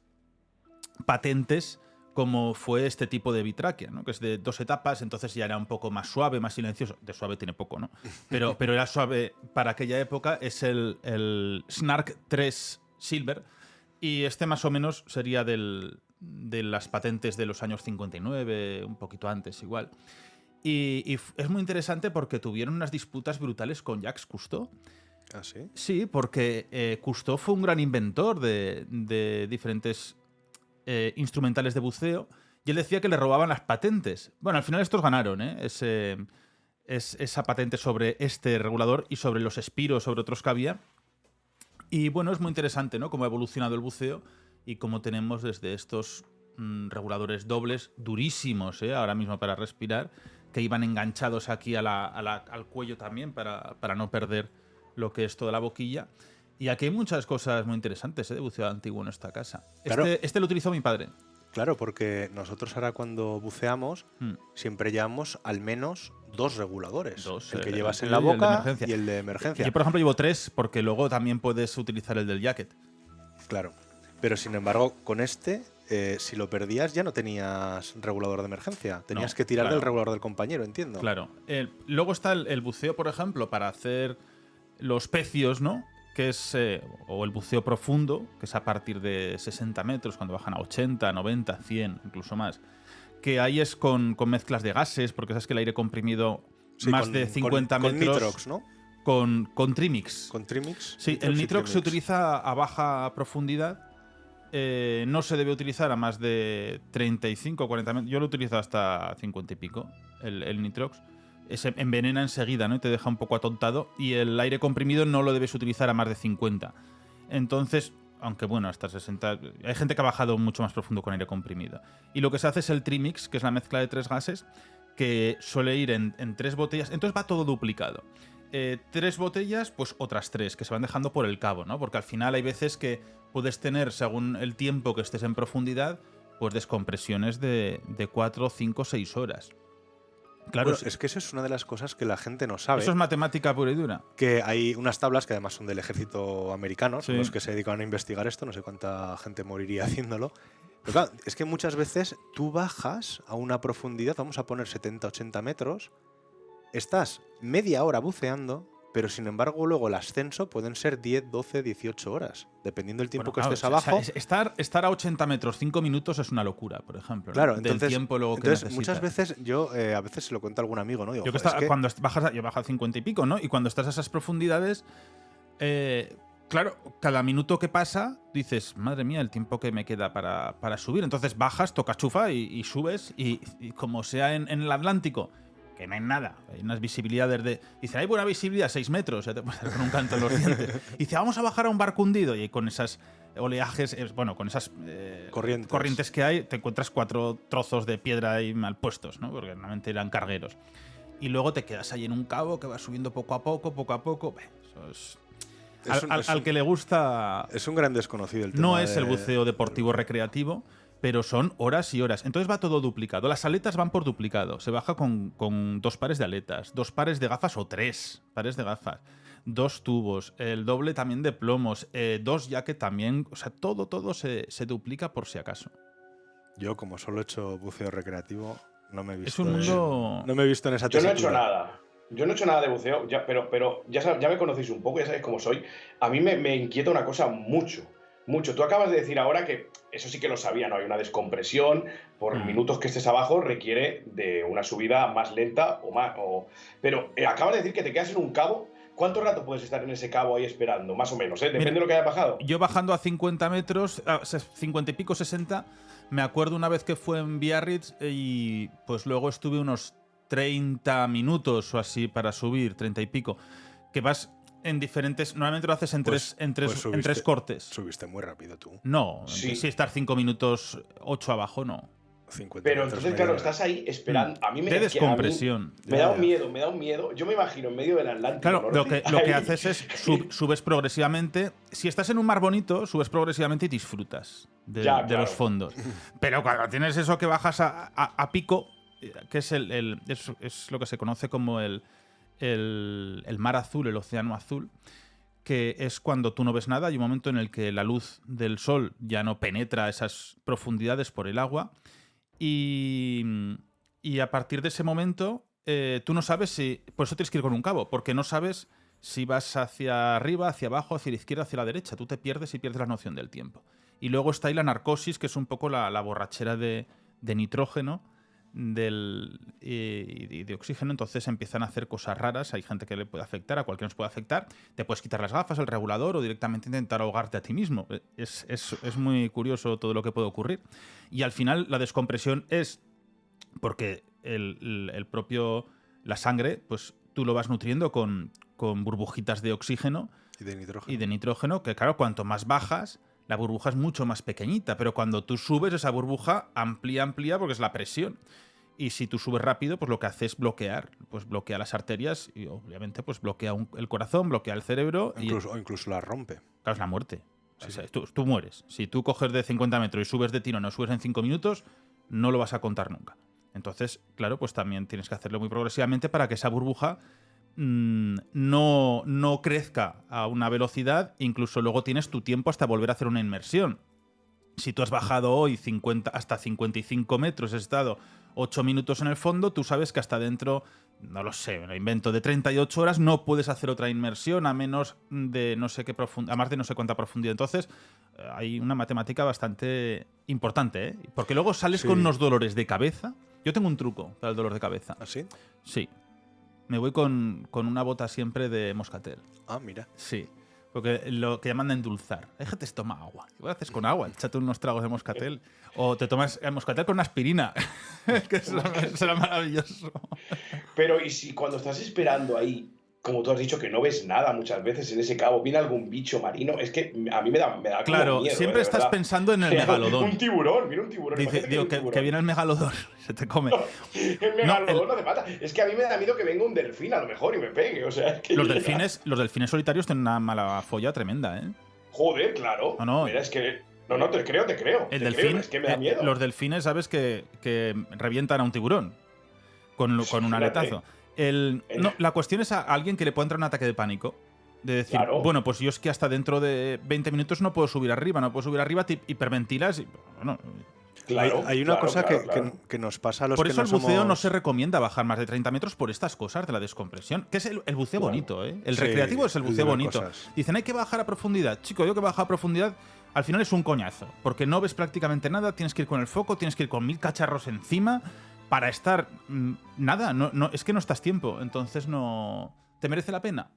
patentes, como fue este tipo de bitráquea, ¿no? Que es de 2 etapas, entonces ya era un poco más suave, más silencioso. De suave tiene poco, ¿no? Pero era suave para aquella época. Es el Snark 3 Silver. Y este más o menos sería de las patentes de los años 59, un poquito antes igual. Y es muy interesante porque tuvieron unas disputas brutales con Jacques Cousteau. ¿Ah, sí? Sí, porque Cousteau fue un gran inventor de diferentes instrumentales de buceo y él decía que le robaban las patentes. Bueno, al final estos ganaron, ¿eh? Esa patente sobre este regulador y sobre los Spiro, sobre otros que había. Y bueno, es muy interesante, ¿no? Cómo ha evolucionado el buceo y cómo tenemos desde estos reguladores dobles durísimos, ¿eh? Ahora mismo para respirar, que iban enganchados aquí al cuello también para no perder lo que es toda la boquilla. Y aquí hay muchas cosas muy interesantes, ¿eh? De buceo antiguo en esta casa. Claro. Este lo utilizó mi padre. Claro, porque nosotros ahora cuando buceamos siempre llevamos al menos 2 reguladores. El que llevas en la boca y el de emergencia. Yo, por ejemplo, llevo 3 porque luego también puedes utilizar el del jacket. Claro. Pero sin embargo, con este, si lo perdías ya no tenías regulador de emergencia. Tenías que tirar del regulador del compañero, entiendo. Claro. Luego está el buceo, por ejemplo, para hacer los pecios, ¿no? Que es, o el buceo profundo, que es a partir de 60 metros, cuando bajan a 80, 90, 100, incluso más. Que ahí es con mezclas de gases, porque sabes que el aire comprimido más de 50 metros... Con Nitrox, ¿no? Con Trimix. ¿Con Trimix? Sí, el Nitrox se utiliza a baja profundidad. No se debe utilizar a más de 35 o 40 metros. Yo lo utilizo hasta 50 y pico, el Nitrox. Se envenena enseguida, ¿no? Y te deja un poco atontado. Y el aire comprimido no lo debes utilizar a más de 50. Entonces, aunque bueno, hasta 60... Hay gente que ha bajado mucho más profundo con aire comprimido. Y lo que se hace es el Trimix, que es la mezcla de 3 gases, que suele ir en 3 botellas. Entonces va todo duplicado. 3 botellas, pues otras 3, que se van dejando por el cabo, ¿no? Porque al final hay veces que puedes tener, según el tiempo que estés en profundidad, pues descompresiones de 4, 5, 6 horas. Claro, bueno, es que eso es una de las cosas que la gente no sabe. Eso es matemática pura y dura. Que hay unas tablas que además son del ejército americano, Sí. son los que se dedican a investigar esto, no sé cuánta gente moriría haciéndolo. Pero claro, es que muchas veces tú bajas a una profundidad, vamos a poner 70, 80 metros, estás media hora buceando, pero sin embargo luego el ascenso pueden ser 10, 12, 18 horas, dependiendo del tiempo que estés abajo. O sea, estar a 80 metros 5 minutos es una locura, por ejemplo, ¿no? Claro, Del entonces, tiempo luego que entonces necesitas. muchas veces yo a veces se lo cuento a algún amigo, ¿no? Digo, Yo, yo bajo a 50 y pico, ¿no? Y cuando estás a esas profundidades, claro, cada minuto que pasa dices, madre mía, el tiempo que me queda para subir. Entonces bajas, tocas chufa y subes, y como sea en el Atlántico, que no hay nada, hay unas visibilidades de... Dice, hay buena visibilidad, 6 metros, ya te puedes hacer con un canto en los dientes. Dice, vamos a bajar a un barco hundido, y con esas oleajes, bueno, con esas corrientes que hay, te encuentras 4 trozos de piedra ahí mal puestos, ¿no? Porque normalmente eran cargueros. Y luego te quedas ahí en un cabo que va subiendo poco a poco, poco a poco. Eso es... Al que le gusta... Es un gran desconocido el tema. No es el buceo deportivo recreativo, pero son horas y horas. Entonces va todo duplicado. Las aletas van por duplicado. Se baja con 2 pares de aletas, 2 pares de gafas o 3 pares de gafas, 2 tubos, el doble también de plomos, 2 jacket también. O sea, todo se duplica por si acaso. Yo, como solo he hecho buceo recreativo, no me he visto, Es un mundo... no me he visto en esa Yo no he tesitura. hecho nada. Yo no he hecho nada de buceo, pero ya me conocéis un poco, ya sabéis cómo soy. A mí me inquieta una cosa mucho. Tú acabas de decir ahora que eso sí que lo sabía, ¿no? Hay una descompresión, por minutos que estés abajo requiere de una subida más lenta o más. Pero acabas de decir que te quedas en un cabo. ¿Cuánto rato puedes estar en ese cabo ahí esperando? Más o menos, ¿eh? Depende Mira, de lo que haya bajado. Yo bajando a 50 metros, a 50 y pico, 60, me acuerdo una vez que fue en Biarritz y pues luego estuve unos 30 minutos o así para subir, 30 y pico, que vas en diferentes... Normalmente lo haces en tres cortes. Subiste muy rápido tú. No, Sí. Si estar 5 minutos 8 abajo, no. 50 Pero metros entonces, media claro, hora. estás ahí esperando. A mí me De descompresión. Me da un miedo. Yo me imagino en medio del Atlántico. Claro, ¿no? lo que haces es subes progresivamente. Si estás en un mar bonito, subes progresivamente y disfrutas de los fondos. Pero cuando tienes eso que bajas a pico, que es es lo que se conoce como el mar azul, el océano azul, que es cuando tú no ves nada. Hay un momento en el que la luz del sol ya no penetra esas profundidades por el agua. Y a partir de ese momento, tú no sabes si... Por eso tienes que ir con un cabo, porque no sabes si vas hacia arriba, hacia abajo, hacia la izquierda, hacia la derecha. Tú te pierdes y pierdes la noción del tiempo. Y luego está ahí la narcosis, que es un poco la borrachera de nitrógeno y de oxígeno, entonces empiezan a hacer cosas raras. Hay gente que le puede afectar, a cualquiera nos puede afectar. Te puedes quitar las gafas, el regulador o directamente intentar ahogarte a ti mismo. Es muy curioso todo lo que puede ocurrir. Y al final la descompresión es porque el propio, la sangre, pues tú lo vas nutriendo con burbujitas de oxígeno Y de nitrógeno, que claro, cuanto más bajas, la burbuja es mucho más pequeñita, pero cuando tú subes, esa burbuja amplía porque es la presión. Y si tú subes rápido, pues lo que hace es bloquear, pues bloquea las arterias y obviamente pues bloquea el corazón, bloquea el cerebro. O incluso la rompe. Claro, es la muerte. Sí, O sea, sí. tú mueres. Si tú coges de 50 metros y subes de tiro, no subes en 5 minutos, no lo vas a contar nunca. Entonces, claro, pues también tienes que hacerlo muy progresivamente para que esa burbuja no crezca a una velocidad. Incluso luego tienes tu tiempo hasta volver a hacer una inmersión. Si tú has bajado hoy hasta 55 metros, has estado 8 minutos en el fondo, tú sabes que hasta dentro, no lo sé, me lo invento, de 38 horas no puedes hacer otra inmersión a menos de no sé qué a más de no sé cuánta profundidad. Entonces, hay una matemática bastante importante, ¿eh? Porque luego sales con unos dolores de cabeza. Yo tengo un truco para el dolor de cabeza. ¿Ah, sí? Sí. Me voy con una bota siempre de moscatel. Ah, mira. Sí. Porque lo que llaman de endulzar. Hay gente que toma agua. ¿Qué haces con agua? Échate unos tragos de moscatel. O te tomas el moscatel con una aspirina. Que será maravilloso. Pero, ¿y si cuando estás esperando ahí, como tú has dicho, que no ves nada muchas veces en ese cabo, viene algún bicho marino? Es que a mí me da claro, como miedo, siempre estás verdad. pensando en el megalodón. Un tiburón, mira un tiburón. Dice, digo, que viene el megalodón y se te come. El megalodón no hace falta. Es que a mí me da miedo que venga un delfín a lo mejor y me pegue. O sea, es que los delfines solitarios tienen una mala folla tremenda, ¿eh? Joder, claro. No. Mira, es que... No, te creo. El delfín, es que me da miedo. Los delfines, sabes que revientan a un tiburón con un aletazo. La cuestión es a alguien que le pueda entrar un ataque de pánico. De decir, claro. Bueno, pues yo es que hasta dentro de 20 minutos no puedo subir arriba, te hiperventilas y... Bueno, claro, hay una cosa que nos pasa a los que por eso no el buceo somos... no se recomienda bajar más de 30 metros por estas cosas de la descompresión. Que es el buceo bonito, ¿eh? El recreativo es el buceo bonito. Cosas. Dicen, hay que bajar a profundidad. Chico, yo que bajar a profundidad al final es un coñazo. Porque no ves prácticamente nada, tienes que ir con el foco, tienes que ir con 1000 cacharros encima para estar... nada, es que no estás tiempo. Entonces no... ¿Te merece la pena?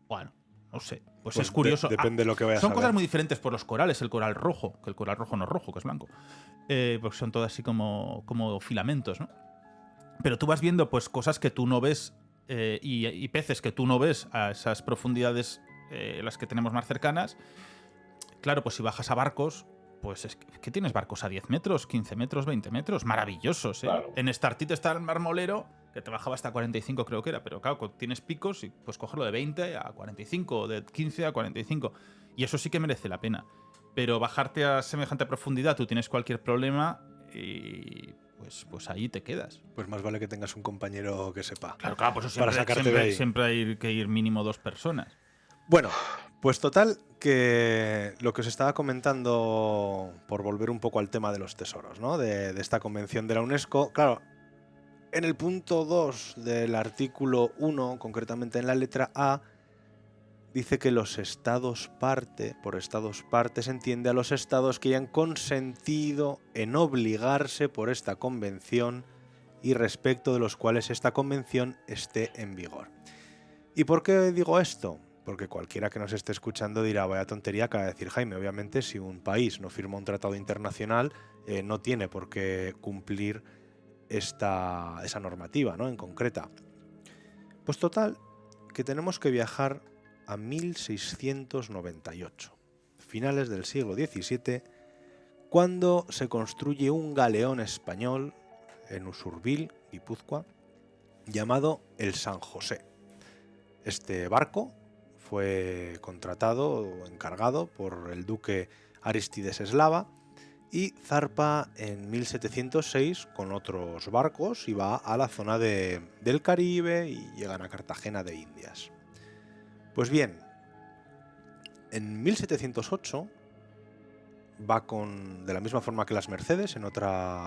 Bueno, no sé. Pues es curioso. Depende de lo que vayas a Son ver. cosas muy diferentes por los corales. El coral rojo, que el coral rojo no es rojo, que es blanco. Porque son todas así como filamentos, ¿no? Pero tú vas viendo pues cosas que tú no ves y peces que tú no ves a esas profundidades las que tenemos más cercanas. Claro, pues si bajas a barcos, pues es que tienes barcos a 10 metros, 15 metros, 20 metros, maravillosos, ¿eh? Claro. En Startit está el marmolero, que te bajaba hasta 45 creo que era, pero claro, tienes picos y pues cogerlo de 20 a 45, de 15 a 45. Y eso sí que merece la pena. Pero bajarte a semejante profundidad, tú tienes cualquier problema y pues ahí te quedas. Pues más vale que tengas un compañero que sepa. Claro, pues eso para sacarte de ahí. Siempre hay que ir mínimo 2 personas. Bueno, pues total, que lo que os estaba comentando, por volver un poco al tema de los tesoros, ¿no? De esta convención de la UNESCO. Claro, en el punto 2 del artículo 1, concretamente en la letra A, dice que los estados parte, por estados parte se entiende a los estados que hayan consentido en obligarse por esta convención y respecto de los cuales esta convención esté en vigor. ¿Y por qué digo esto? Porque cualquiera que nos esté escuchando dirá, vaya tontería acaba de decir Jaime. Obviamente, si un país no firma un tratado internacional, no tiene por qué cumplir esa normativa, ¿no? En concreta. Pues total, que tenemos que viajar a 1698, finales del siglo XVII, cuando se construye un galeón español en Usurbil, Guipúzcoa, llamado el San José. Este barco fue contratado o encargado por el duque Aristides Eslava y zarpa en 1706 con otros barcos y va a la zona del Caribe y llegan a Cartagena de Indias. Pues bien, en 1708 va de la misma forma que las Mercedes,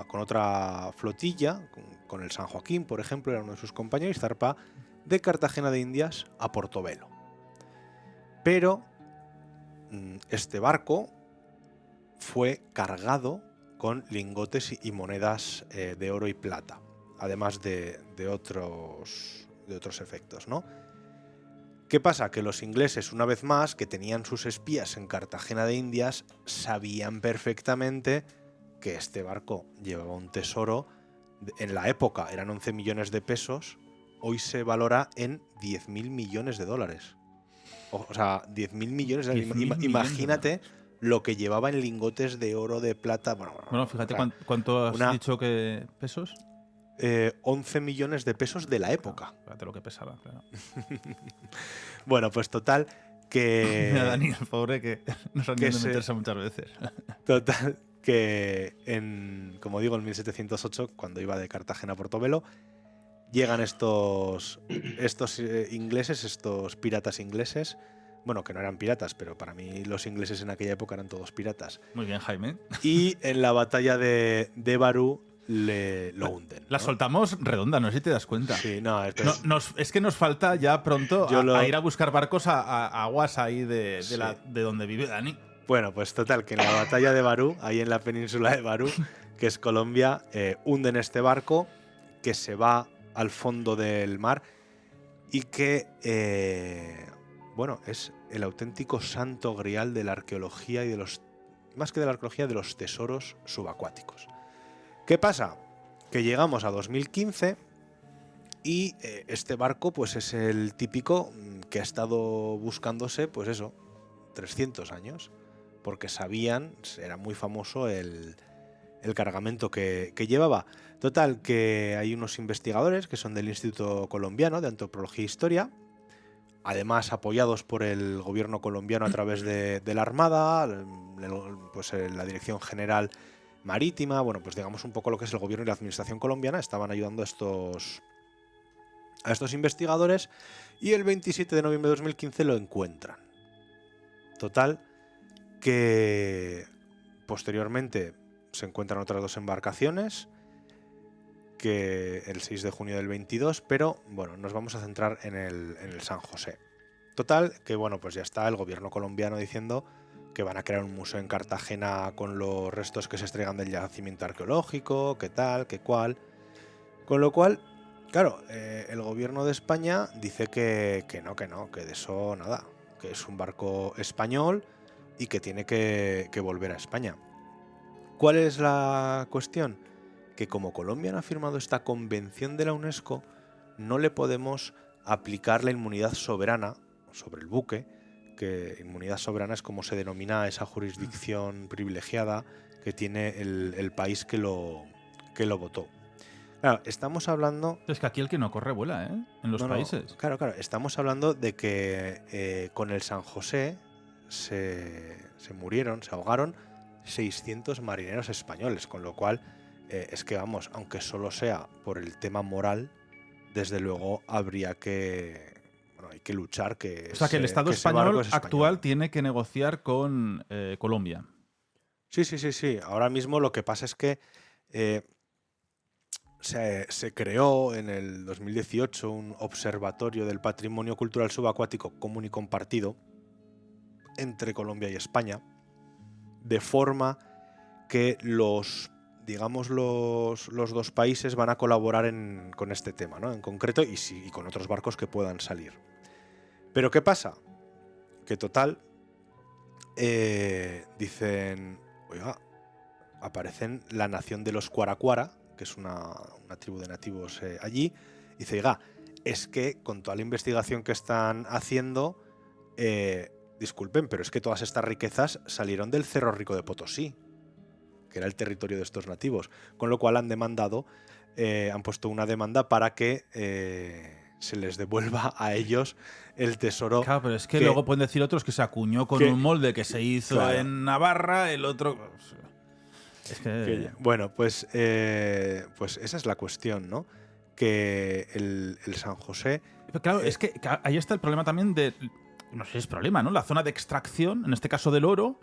con otra flotilla, con el San Joaquín, por ejemplo, era uno de sus compañeros, y zarpa de Cartagena de Indias a Portobelo. Pero este barco fue cargado con lingotes y monedas de oro y plata, además de otros efectos, ¿no? ¿Qué pasa? Que los ingleses, una vez más, que tenían sus espías en Cartagena de Indias, sabían perfectamente que este barco llevaba un tesoro. En la época eran 11 millones de pesos, hoy se valora en 10.000 millones de dólares. O sea, 10.000 millones de dólares. Imagínate lo que llevaba en lingotes de oro, de plata. Bueno, fíjate cuánto has dicho que pesos. 11 millones de pesos de la época. Fíjate lo que pesaba, claro. Bueno, pues total que... Mira, Dani, el pobre que nos han ido a meterse muchas veces. Total que, como digo, en 1708, cuando iba de Cartagena a Portobelo, llegan estos ingleses, estos piratas ingleses. Bueno, que no eran piratas, pero para mí los ingleses en aquella época eran todos piratas. Muy bien, Jaime. Y en la batalla de Barú lo hunden. La soltamos redonda, no sé si te das cuenta. Sí, no, es que nos falta ya pronto a ir a buscar barcos a aguas ahí de donde vive Dani. Bueno, pues total, que en la batalla de Barú, ahí en la península de Barú, que es Colombia, hunden este barco que se va al fondo del mar y que, es el auténtico santo grial de la arqueología y más que de la arqueología, de los tesoros subacuáticos. ¿Qué pasa? Que llegamos a 2015 y este barco pues es el típico que ha estado buscándose, pues eso, 300 años, porque sabían, era muy famoso el cargamento que llevaba. Total, que hay unos investigadores que son del Instituto Colombiano de Antropología e Historia, además apoyados por el gobierno colombiano a través de la Armada, pues la Dirección General Marítima, bueno, pues digamos un poco lo que es el gobierno y la administración colombiana, estaban ayudando a estos investigadores, y el 27 de noviembre de 2015 lo encuentran. Total, que posteriormente se encuentran otras 2 embarcaciones, que el 6 de junio del 22, pero bueno, nos vamos a centrar en el San José. Total, que bueno, pues ya está el gobierno colombiano diciendo que van a crear un museo en Cartagena con los restos que se extraigan del yacimiento arqueológico, qué tal, qué cual. Con lo cual, claro, el gobierno de España dice que no, que de eso nada, que es un barco español y que tiene que volver a España. ¿Cuál es la cuestión? Que como Colombia no ha firmado esta convención de la UNESCO, no le podemos aplicar la inmunidad soberana sobre el buque, que inmunidad soberana es como se denomina esa jurisdicción privilegiada que tiene el país que lo votó. Claro, estamos hablando... Es que aquí el que no corre vuela, ¿eh? En los países. Claro, estamos hablando de que con el San José se ahogaron 600 marineros españoles, con lo cual es que, vamos, aunque solo sea por el tema moral, desde luego habría que... hay que luchar que... O sea, que el Estado español actual tiene que negociar con Colombia. Sí. Ahora mismo lo que pasa es que se creó en el 2018 un observatorio del patrimonio cultural subacuático común y compartido entre Colombia y España, de forma que los 2 países van a colaborar con este tema, ¿no? En concreto, y con otros barcos que puedan salir. Pero ¿qué pasa? Que total, dicen, oiga, aparecen la nación de los Cuaracuara, que es una tribu de nativos allí, y dice, oiga, es que con toda la investigación que están haciendo, disculpen, pero es que todas estas riquezas salieron del Cerro Rico de Potosí, que era el territorio de estos nativos, con lo cual han puesto una demanda para que se les devuelva a ellos el tesoro. Claro, pero es que luego pueden decir otros que se acuñó con un molde que se hizo en Navarra, el otro... Es que... Bueno, pues esa es la cuestión, ¿no? Que el San José... Pero claro, es que ahí está el problema también de... No sé si es problema, ¿no? La zona de extracción, en este caso del oro,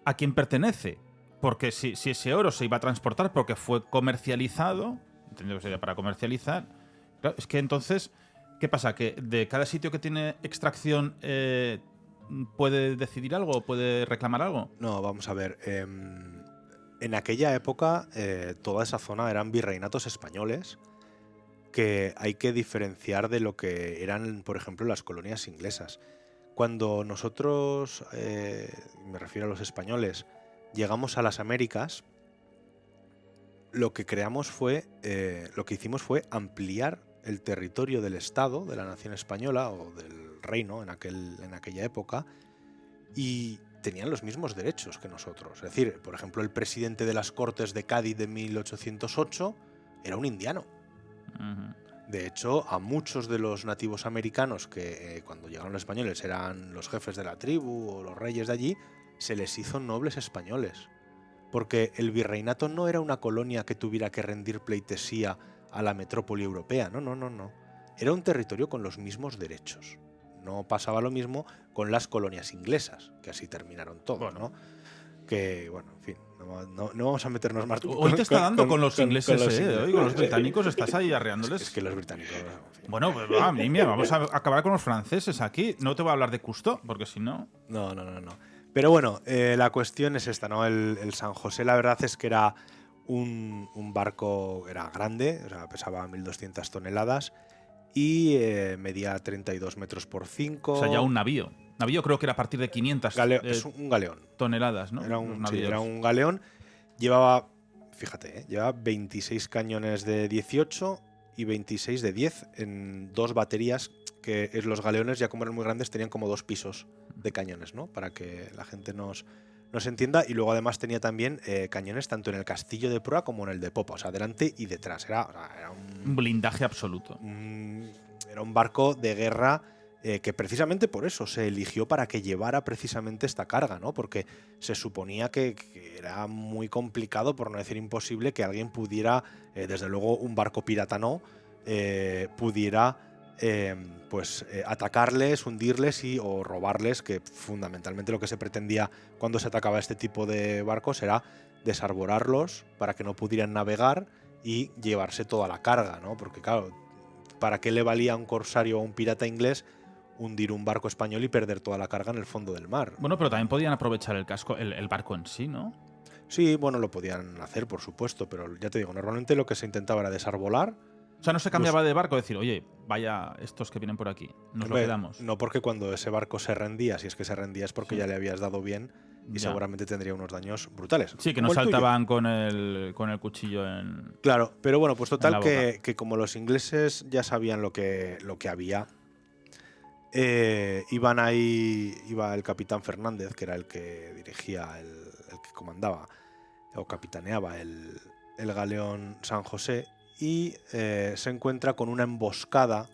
¿a quién pertenece? Porque si ese oro se iba a transportar porque fue comercializado, entendido que sería para comercializar, claro, es que entonces, ¿qué pasa? ¿Que de cada sitio que tiene extracción puede decidir algo o puede reclamar algo? No, vamos a ver. en aquella época toda esa zona eran virreinatos españoles que hay que diferenciar de lo que eran, por ejemplo, las colonias inglesas. Cuando nosotros, me refiero a los españoles, llegamos a las Américas, lo que hicimos fue ampliar el territorio del Estado, de la nación española o del reino en aquella época, y tenían los mismos derechos que nosotros. Es decir, por ejemplo, el presidente de las Cortes de Cádiz de 1808 era un indiano. De hecho, a muchos de los nativos americanos que cuando llegaron los españoles eran los jefes de la tribu o los reyes de allí, se les hizo nobles españoles. Porque el virreinato no era una colonia que tuviera que rendir pleitesía a la metrópoli europea. No. Era un territorio con los mismos derechos. No pasaba lo mismo con las colonias inglesas, que así terminaron todos, ¿no? Que, bueno, en fin, no vamos a meternos más... Hoy te está dando con los ingleses, hoy con los británicos estás ahí arreándoles. Es que los británicos... En fin. Bueno, pues a mí, mira, vamos a acabar con los franceses aquí. No te voy a hablar de Cousteau, porque si no... No. Pero bueno, la cuestión es esta, ¿no? El San José, la verdad es que era un barco, era grande, o sea, pesaba 1.200 toneladas y medía 32 metros por 5. O sea, ya un navío. Navío creo que era a partir de 500 es un galeón. Toneladas, ¿no? Era un galeón. Llevaba, fíjate, llevaba 26 cañones de 18 y 26 de 10 en 2 baterías, que los galeones, ya como eran muy grandes, tenían como 2 pisos de cañones, ¿no? Para que la gente nos entienda. Y luego además tenía también cañones tanto en el castillo de proa como en el de popa, o sea, delante y detrás. Era un blindaje absoluto. Era un barco de guerra que precisamente por eso se eligió para que llevara precisamente esta carga, ¿no? Porque se suponía que era muy complicado, por no decir imposible, que alguien pudiera, desde luego un barco pirata no, pudiera atacarles, hundirles o robarles, que fundamentalmente lo que se pretendía cuando se atacaba este tipo de barcos era desarborarlos para que no pudieran navegar y llevarse toda la carga, ¿no? Porque claro, ¿para qué le valía a un corsario o a un pirata inglés hundir un barco español y perder toda la carga en el fondo del mar? Bueno, pero también podían aprovechar el barco en sí, ¿no? Sí, bueno, lo podían hacer, por supuesto, pero ya te digo, normalmente lo que se intentaba era desarbolar. O sea, no se cambiaba de barco, decir, oye, vaya estos que vienen por aquí, nos lo quedamos. No, porque cuando ese barco se rendía, si es que se rendía, es porque ya le habías dado bien y seguramente tendría unos daños brutales. Sí, que no saltaban con el cuchillo en... Claro, pero bueno, pues total que como los ingleses ya sabían lo que había, iba el capitán Fernández, que era el que dirigía, el que comandaba o capitaneaba el galeón San José, y se encuentra con una emboscada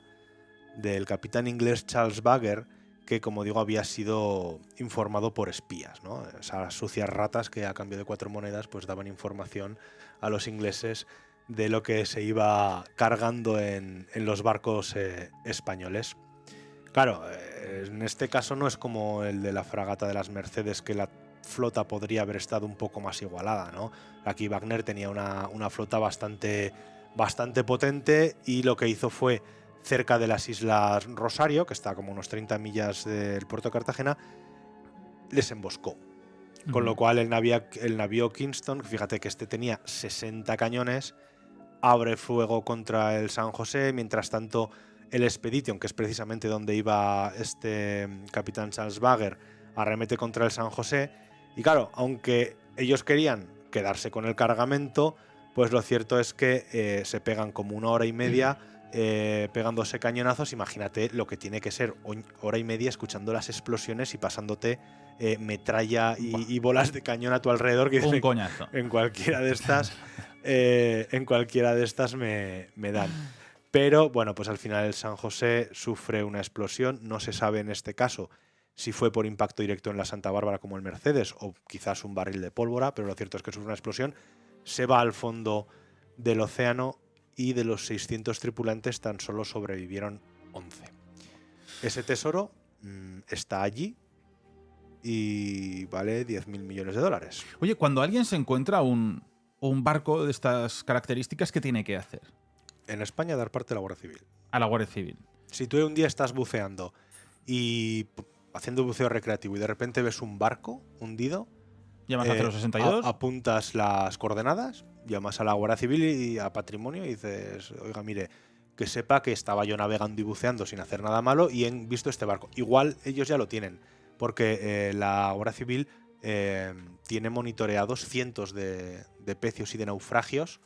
del capitán inglés Charles Bagger, que, como digo, había sido informado por espías, ¿no? Esas sucias ratas que a cambio de 4 monedas pues daban información a los ingleses de lo que se iba cargando en los barcos españoles. Claro, en este caso no es como el de la fragata de las Mercedes, que la flota podría haber estado un poco más igualada, ¿no? Aquí Wagner tenía una flota bastante potente, y lo que hizo fue, cerca de las Islas Rosario, que está como unos 30 millas del puerto de Cartagena, les emboscó. Con lo cual el navío Kingston, fíjate que este tenía 60 cañones, abre fuego contra el San José. Mientras tanto, el Expedition, que es precisamente donde iba este capitán Charles Bagger, arremete contra el San José. Y claro, aunque ellos querían quedarse con el cargamento, pues lo cierto es que se pegan como 1 hora y media pegándose cañonazos. Imagínate lo que tiene que ser 1 hora y media escuchando las explosiones y pasándote metralla y bolas de cañón a tu alrededor. Que un coñazo. En cualquiera de estas me dan. Pero bueno, pues al final el San José sufre una explosión. No se sabe en este caso si fue por impacto directo en la Santa Bárbara como el Mercedes, o quizás un barril de pólvora, pero lo cierto es que sufre una explosión, se va al fondo del océano, y de los 600 tripulantes tan solo sobrevivieron 11. Ese tesoro está allí y vale 10.000 millones de dólares. Oye, cuando alguien se encuentra un barco de estas características, ¿qué tiene que hacer? En España, dar parte a la Guardia Civil. A la Guardia Civil. Si tú un día estás buceando y haciendo buceo recreativo y de repente ves un barco hundido, Llamas a 062. Apuntas las coordenadas, llamas a la Guardia Civil y a Patrimonio y dices, oiga, mire, que sepa que estaba yo navegando y buceando sin hacer nada malo y he visto este barco. Igual ellos ya lo tienen, porque la Guardia Civil tiene monitoreados cientos de pecios y de naufragios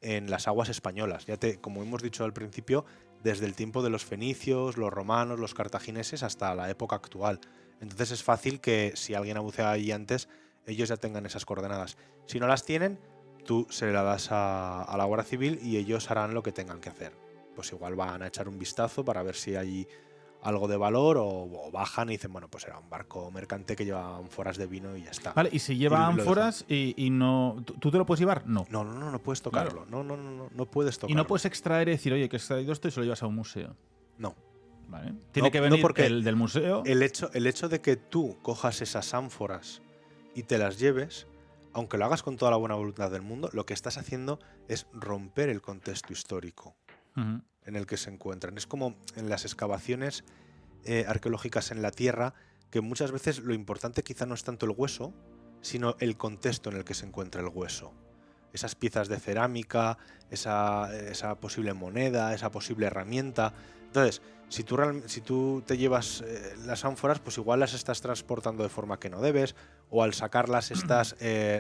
en las aguas españolas. Como hemos dicho al principio, desde el tiempo de los fenicios, los romanos, los cartagineses hasta la época actual. Entonces es fácil que si alguien ha buceado allí antes, ellos ya tengan esas coordenadas. Si no las tienen, tú se las das a la Guardia Civil y ellos harán lo que tengan que hacer. Pues igual van a echar un vistazo para ver si hay algo de valor o bajan y dicen, bueno, pues era un barco mercante que lleva ánforas de vino y ya está. Vale, y si lleva ánforas y no... ¿Tú te lo puedes llevar? No. No puedes tocarlo. Claro. No puedes tocarlo. Y no puedes extraer y decir, oye, que he extraído esto y se lo llevas a un museo. No. Vale. Tiene que venir porque el del museo. El hecho de que tú cojas esas ánforas y te las lleves, aunque lo hagas con toda la buena voluntad del mundo, lo que estás haciendo es romper el contexto histórico en el que se encuentran. Es como en las excavaciones arqueológicas en la Tierra, que muchas veces lo importante quizá no es tanto el hueso, sino el contexto en el que se encuentra el hueso. Esas piezas de cerámica, esa posible moneda, esa posible herramienta. Entonces, si tú te llevas las ánforas, pues igual las estás transportando de forma que no debes, o al sacarlas estás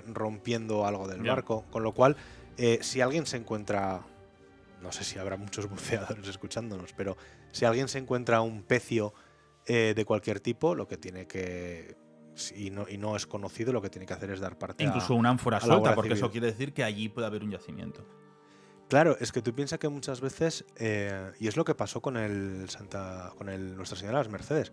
rompiendo algo del barco. Con lo cual, si alguien se encuentra... No sé si habrá muchos buceadores escuchándonos, pero si alguien se encuentra un pecio de cualquier tipo, lo que tiene que... Y no es conocido, lo que tiene que hacer es dar parte incluso una ánfora suelta, porque eso quiere decir que allí puede haber un yacimiento. Claro, es que tú piensas que muchas veces, y es lo que pasó con Nuestra Señora de las Mercedes,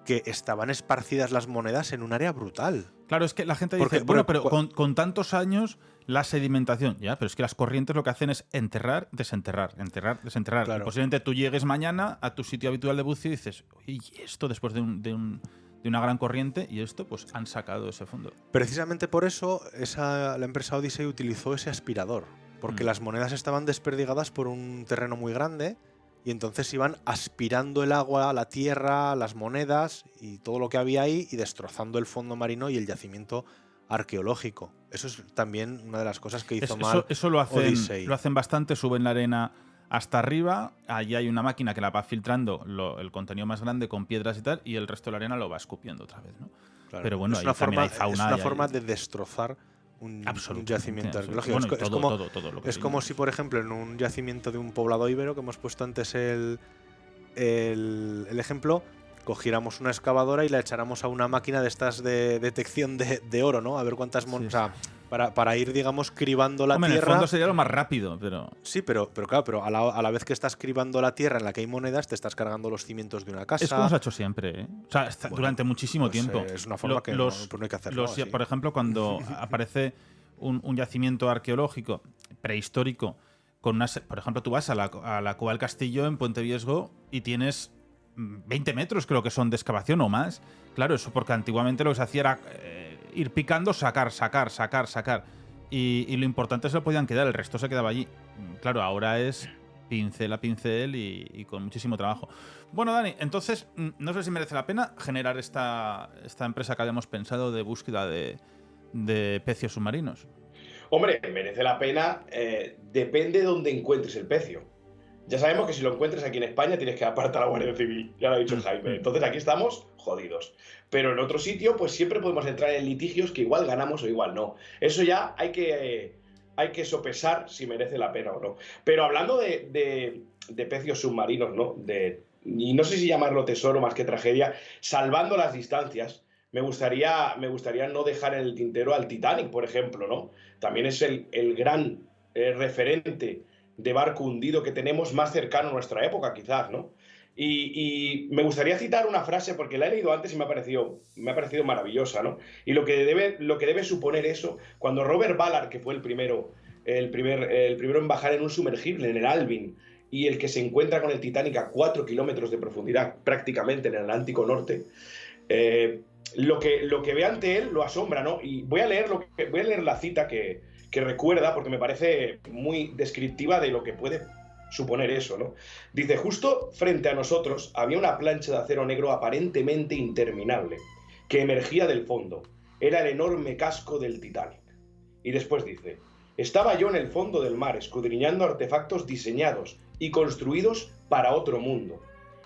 que estaban esparcidas las monedas en un área brutal. Claro, es que la gente dice, pero con tantos años la sedimentación, ya, pero es que las corrientes lo que hacen es enterrar, desenterrar, enterrar, desenterrar. Claro. Y posiblemente tú llegues mañana a tu sitio habitual de buceo y dices, ¿y esto después de una gran corriente? Y esto, pues han sacado ese fondo. Precisamente por eso la empresa Odyssey utilizó ese aspirador, porque las monedas estaban desperdigadas por un terreno muy grande y entonces iban aspirando el agua, la tierra, las monedas y todo lo que había ahí y destrozando el fondo marino y el yacimiento arqueológico. Eso es también una de las cosas que hizo mal eso lo hacen, Odyssey. Lo hacen bastante, suben la arena hasta arriba, allí hay una máquina que la va filtrando el contenido más grande con piedras y tal, y el resto de la arena lo va escupiendo otra vez, ¿no? Claro. Pero bueno, es una hay forma de destrozar un yacimiento arqueológico. Bueno, todo lo que es como si, por ejemplo, en un yacimiento de un poblado íbero, que hemos puesto antes el ejemplo, cogiéramos una excavadora y la echáramos a una máquina de estas de detección de oro, ¿no? A ver cuántas monedas... O sea, para ir, digamos, cribando la tierra... En el fondo sería lo más rápido, pero... Sí, pero claro, a la vez que estás cribando la tierra en la que hay monedas, te estás cargando los cimientos de una casa. Es como se ha hecho siempre, ¿eh? O sea, durante muchísimo tiempo. Es una forma que no hay que hacerlo así. Por ejemplo, cuando aparece un yacimiento arqueológico prehistórico, con por ejemplo, tú vas a la Cueva del Castillo en Puente Viesgo y tienes 20 metros, creo que son, de excavación o más. Claro, eso porque antiguamente lo que se hacía era ir picando, sacar. Y lo importante se lo podían quedar, el resto se quedaba allí. Claro, ahora es pincel a pincel y con muchísimo trabajo. Bueno, Dani, entonces, no sé si merece la pena generar esta empresa que habíamos pensado de búsqueda de pecios submarinos. Hombre, merece la pena, depende de dónde encuentres el pecio. Ya sabemos que si lo encuentres aquí en España tienes que apartar a la Guardia Civil, ya lo ha dicho Jaime. Entonces aquí estamos jodidos. Pero en otro sitio, pues siempre podemos entrar en litigios que igual ganamos o igual no. Eso ya hay que sopesar si merece la pena o no. Pero hablando de pecios submarinos, ¿no? Y no sé si llamarlo tesoro más que tragedia, salvando las distancias, me gustaría no dejar en el tintero al Titanic, por ejemplo, ¿no? También es el gran referente de barco hundido que tenemos más cercano a nuestra época, quizás, ¿no? Y me gustaría citar una frase, porque la he leído antes y me ha parecido maravillosa, ¿no? Y lo que debe suponer eso, cuando Robert Ballard, que fue el primero en bajar en un sumergible, en el Alvin, y el que se encuentra con el Titanic a 4 kilómetros de profundidad, prácticamente en el Atlántico Norte, lo que ve ante él lo asombra, ¿no? Y voy a leer la cita que recuerda, porque me parece muy descriptiva de lo que puede suponer eso, ¿no? Dice: justo frente a nosotros había una plancha de acero negro aparentemente interminable, que emergía del fondo. era el enorme casco del Titanic. Y después dice: estaba yo en el fondo del mar escudriñando artefactos diseñados y construidos para otro mundo.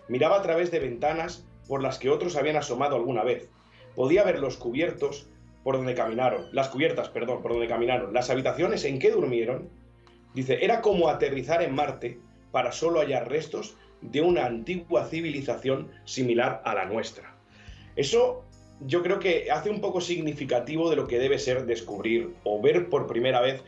Miraba a través de ventanas por las que otros habían asomado alguna vez. Podía ver los cubiertos por donde caminaron, las cubiertas, perdón, por donde caminaron, las habitaciones en que durmieron. Dice, era como aterrizar en Marte para solo hallar restos de una antigua civilización similar a la nuestra. Eso yo creo que hace un poco significativo de lo que debe ser descubrir o ver por primera vez.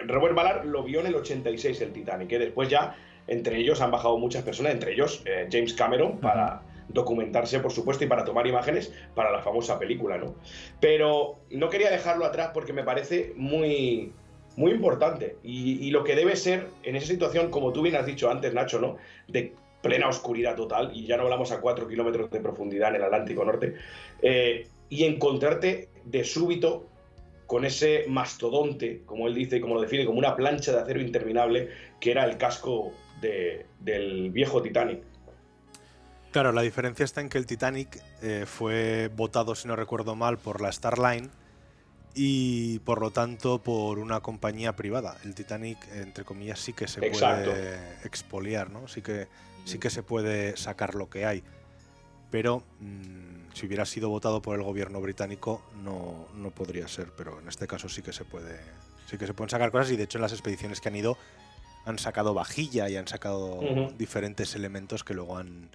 Robert Ballard lo vio en el 86, el Titanic, que después ya entre ellos han bajado muchas personas, entre ellos James Cameron, para documentarse, por supuesto, y para tomar imágenes para la famosa película, ¿no? Pero no quería dejarlo atrás porque me parece muy, muy importante y lo que debe ser en esa situación, como tú bien has dicho antes, Nacho, ¿no? De plena oscuridad total, y ya no hablamos a 4 kilómetros de profundidad en el Atlántico Norte, y encontrarte de súbito con ese mastodonte, como él dice y como lo define, como una plancha de acero interminable, que era el casco del viejo Titanic. Claro, la diferencia está en que el Titanic fue botado, si no recuerdo mal, por la Starline y por lo tanto por una compañía privada. El Titanic, entre comillas, sí que se puede expoliar, ¿no? Sí que se puede sacar lo que hay. Pero si hubiera sido votado por el gobierno británico no podría ser, pero en este caso sí que se pueden sacar cosas, y de hecho en las expediciones que han ido han sacado vajilla y han sacado diferentes elementos que luego han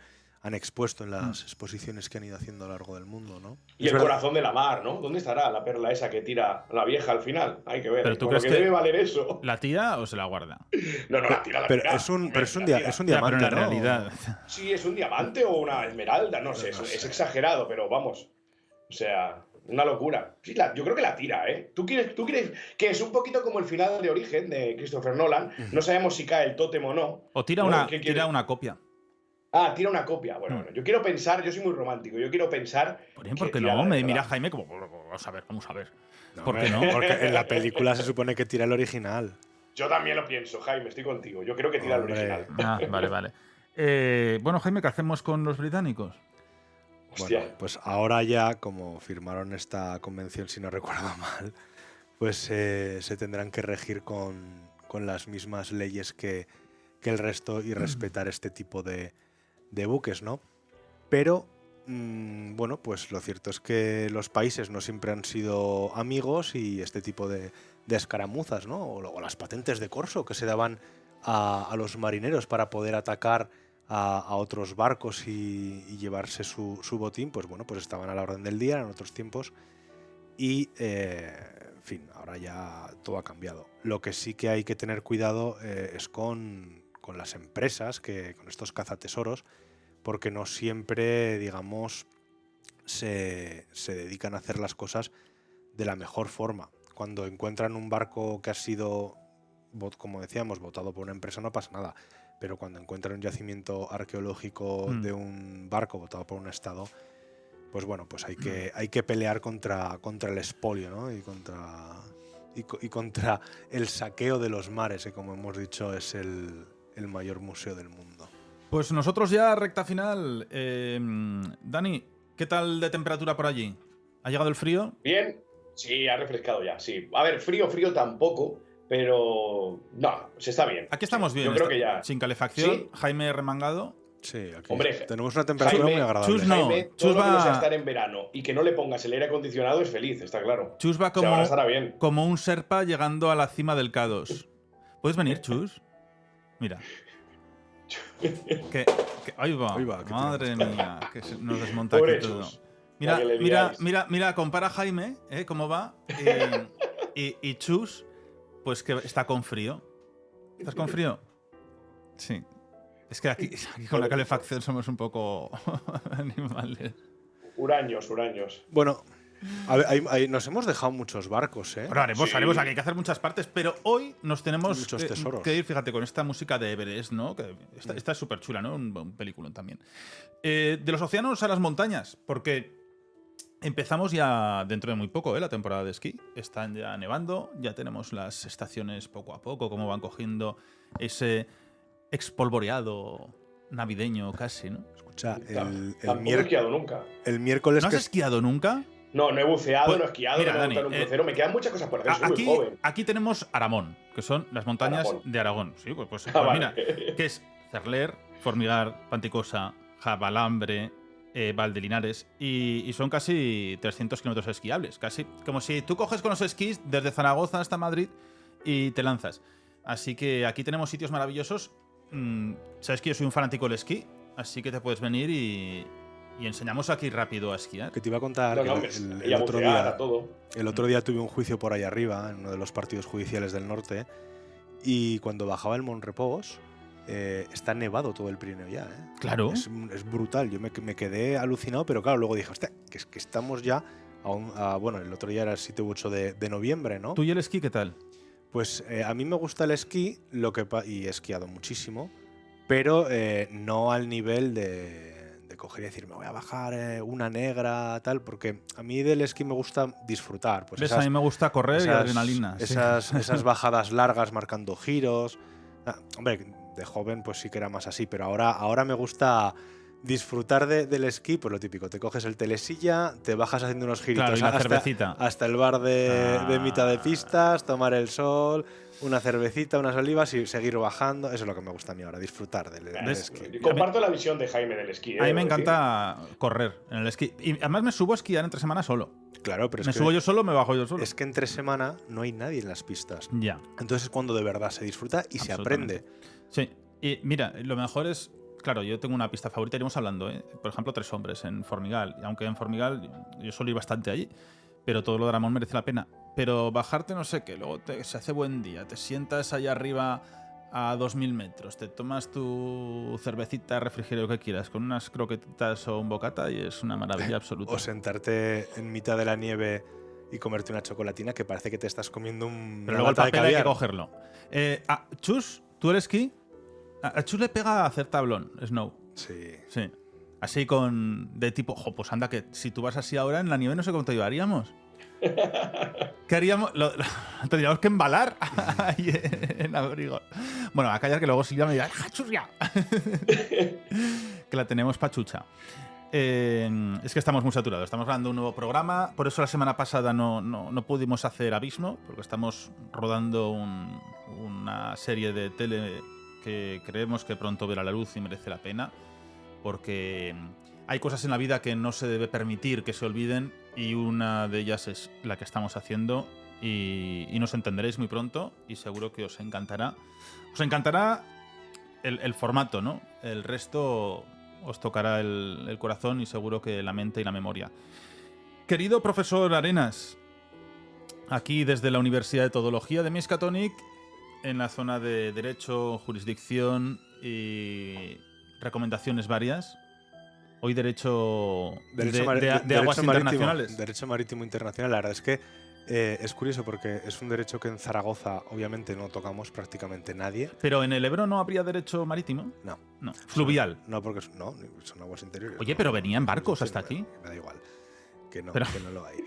expuesto en las exposiciones que han ido haciendo a lo largo del mundo, ¿no? Y el corazón de la mar, ¿no? ¿Dónde estará la perla esa que tira la vieja al final? Hay que ver. ¿Pero tú crees que debe valer eso? la tira o se la guarda? No, la tira. Pero es un diamante, pero en ¿no? realidad. Sí, es un diamante o una esmeralda, no sé, es exagerado, pero vamos. O sea, una locura. Sí, yo creo que la tira, ¿eh? ¿Tú crees que es un poquito como el final de Origen de Christopher Nolan? No sabemos si cae el tótem o no. O tira una copia. Ah, tira una copia. Bueno, yo quiero pensar, yo soy muy romántico, yo quiero pensar. ¿Por qué no? Me mira Jaime como, vamos a ver. ¿Por qué no? Porque en la película se supone que tira el original. Yo también lo pienso, Jaime, estoy contigo. Yo creo que tira el original. Ah, vale. Bueno, Jaime, ¿qué hacemos con los británicos? Hostia. Bueno, pues ahora ya, como firmaron esta convención, si no recuerdo mal, pues se tendrán que regir con las mismas leyes que el resto y respetar este tipo de buques, ¿no? Pero, bueno, pues lo cierto es que los países no siempre han sido amigos, y este tipo de escaramuzas, ¿no? O las patentes de corso que se daban a los marineros para poder atacar a otros barcos y llevarse su botín, pues bueno, pues estaban a la orden del día en otros tiempos, y en fin, ahora ya todo ha cambiado. Lo que sí que hay que tener cuidado es con las empresas, con estos cazatesoros, porque no siempre, digamos, se dedican a hacer las cosas de la mejor forma. Cuando encuentran un barco que ha sido, como decíamos, botado por una empresa, no pasa nada. Pero cuando encuentran un yacimiento arqueológico de un barco botado por un estado, pues bueno, pues hay que pelear contra el expolio, ¿no? Y contra el saqueo de los mares, que como hemos dicho es el mayor museo del mundo. Pues nosotros ya recta final. Dani, ¿qué tal de temperatura por allí? ¿Ha llegado el frío? Bien, sí, ha refrescado ya, sí. A ver, frío tampoco, pero no, se está bien. Aquí estamos bien. Yo creo que ya. Sin calefacción, ¿Sí? Jaime remangado. Sí, aquí Hombre, tenemos una temperatura Jaime, muy agradable. Jaime, todo lo que no sea estar en verano y que no le pongas el aire acondicionado es feliz, está claro. Chus va ahora estará bien. como un serpa llegando a la cima del K2. ¿Puedes venir, Chus? Mira. Ahí va, madre mía, que nos desmonta aquí todo. Chus. Mira, compara a Jaime, cómo va, y Chus, pues que está con frío. ¿Estás con frío? Sí. Es que aquí con la calefacción somos un poco animales. Huraños. Bueno, a ver, nos hemos dejado muchos barcos, ¿eh? Bueno, haremos, aquí hay que hacer muchas partes, pero hoy nos tenemos muchos tesoros que ir, fíjate, con esta música de Everest, ¿no? Que esta es súper chula, ¿no? Un película también. De los océanos a las montañas, porque empezamos ya dentro de muy poco, la temporada de esquí. Están ya nevando, ya tenemos las estaciones poco a poco, cómo van cogiendo ese expolvoreado navideño casi, ¿no? Escucha, el tampoco he esquiado nunca. El miércoles ¿No has esquiado nunca? No, no he buceado, Pues, no he esquiado, mira, no he Dani, montado en un crucero. Me quedan muchas cosas por hacer, soy muy joven. aquí tenemos Aramón, que son las montañas Aragón. de Aragón. Sí, pues Vale. mira, que es Cerler, Formigar, Panticosa, Jabalambre, Valdelinares, y son casi 300 kilómetros esquiables. Casi como si tú coges con los esquís desde Zaragoza hasta Madrid y te lanzas. Así que aquí tenemos sitios maravillosos. Sabes que yo soy un fanático del esquí, así que te puedes venir y enseñamos aquí rápido a esquiar. Que te iba a contar No, que no, el a otro bucear, día, a todo. el otro día tuve un juicio por ahí arriba, en uno de los partidos judiciales del norte, y cuando bajaba el Monrepós, está nevado todo el Pirineo ya. Claro. Es brutal. Yo me quedé alucinado, pero claro, luego dije, hostia, que es que estamos ya bueno, el otro día era el 7 u 8 de noviembre, ¿no? ¿Tú y el esquí qué tal? Pues a mí me gusta el esquí, y he esquiado muchísimo, pero no al nivel de coger y decir, me voy a bajar una negra, tal, porque a mí del esquí me gusta disfrutar. Pues ¿Ves? A mí me gusta correr y adrenalina. Sí. Esas bajadas largas marcando giros. Hombre, de joven pues sí que era más así, pero ahora me gusta disfrutar del esquí, pues lo típico, te coges el telesilla, te bajas haciendo unos giritos, claro, y la cervecita. Hasta el bar de mitad de pistas, tomar el sol, una cervecita, unas olivas y seguir bajando. Eso es lo que me gusta a mí ahora, disfrutar del esquí. Comparto la visión de Jaime del esquí. A mí me encanta correr en el esquí. Y además me subo a esquiar entre semana solo. Claro, pero me subo yo solo, me bajo yo solo. Es que entre semana no hay nadie en las pistas. Ya. Entonces es cuando de verdad se disfruta y se aprende. Sí. Y mira, lo mejor es... Claro, yo tengo una pista favorita, iremos hablando, ¿eh? Por ejemplo, Tres Hombres en Formigal. Aunque en Formigal yo suelo ir bastante allí, pero todo lo de Aramón merece la pena. Pero bajarte no sé qué, luego se hace buen día, te sientas allá arriba a 2000 metros, te tomas tu cervecita, refrigerio que quieras, con unas croquetitas o un bocata y es una maravilla absoluta. O sentarte en mitad de la nieve y comerte una chocolatina que parece que te estás comiendo Pero luego el papel hay que cogerlo. Chus, ¿tú eres esquí? A Chus le pega hacer tablón, snow. Sí. Sí. Así de tipo, pues anda, que si tú vas así ahora en la nieve no sé cómo te llevaríamos. ¿Qué haríamos? Tendríamos que embalar ahí en abrigo. Bueno, a callar que luego Silvia me dirá, ¡Chus ya! Que la tenemos pachucha. Es que estamos muy saturados. Estamos grabando un nuevo programa. Por eso la semana pasada no pudimos hacer Abismo, porque estamos rodando una serie de tele que creemos que pronto verá la luz y merece la pena, porque hay cosas en la vida que no se debe permitir que se olviden y una de ellas es la que estamos haciendo y nos entenderéis muy pronto y seguro que os encantará. Os encantará el formato, ¿no? El resto os tocará el corazón y seguro que la mente y la memoria. Querido profesor Arenas, aquí desde la Universidad de Todología de Miskatonic, en la zona de Derecho, Jurisdicción y recomendaciones varias. Hoy Derecho de Aguas Internacionales. Derecho Marítimo Internacional. La verdad es que es curioso porque es un derecho que en Zaragoza obviamente no tocamos prácticamente nadie. ¿Pero en el Ebro no habría derecho marítimo? No. ¿Fluvial? No, porque son aguas interiores. Oye, pero venían barcos hasta aquí. Me da igual. Que no lo hay.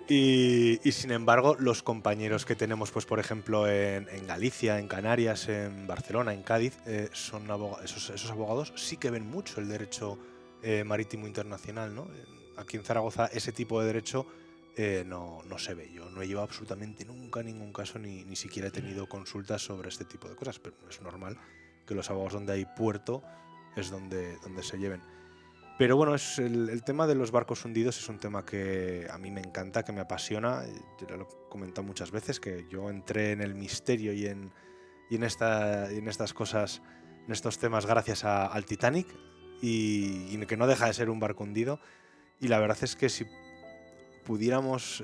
Y sin embargo, los compañeros que tenemos, pues por ejemplo, en Galicia, en Canarias, en Barcelona, en Cádiz, son esos abogados sí que ven mucho el derecho marítimo internacional, ¿no? Aquí en Zaragoza ese tipo de derecho no se ve. Yo no he llevado absolutamente nunca ningún caso, ni siquiera he tenido consultas sobre este tipo de cosas, pero es normal que los abogados donde hay puerto es donde se lleven. Pero bueno, el tema de los barcos hundidos es un tema que a mí me encanta, que me apasiona. Yo lo he comentado muchas veces, que yo entré en el misterio y en estas cosas, en estos temas gracias al Titanic y que no deja de ser un barco hundido. Y la verdad es que si pudiéramos,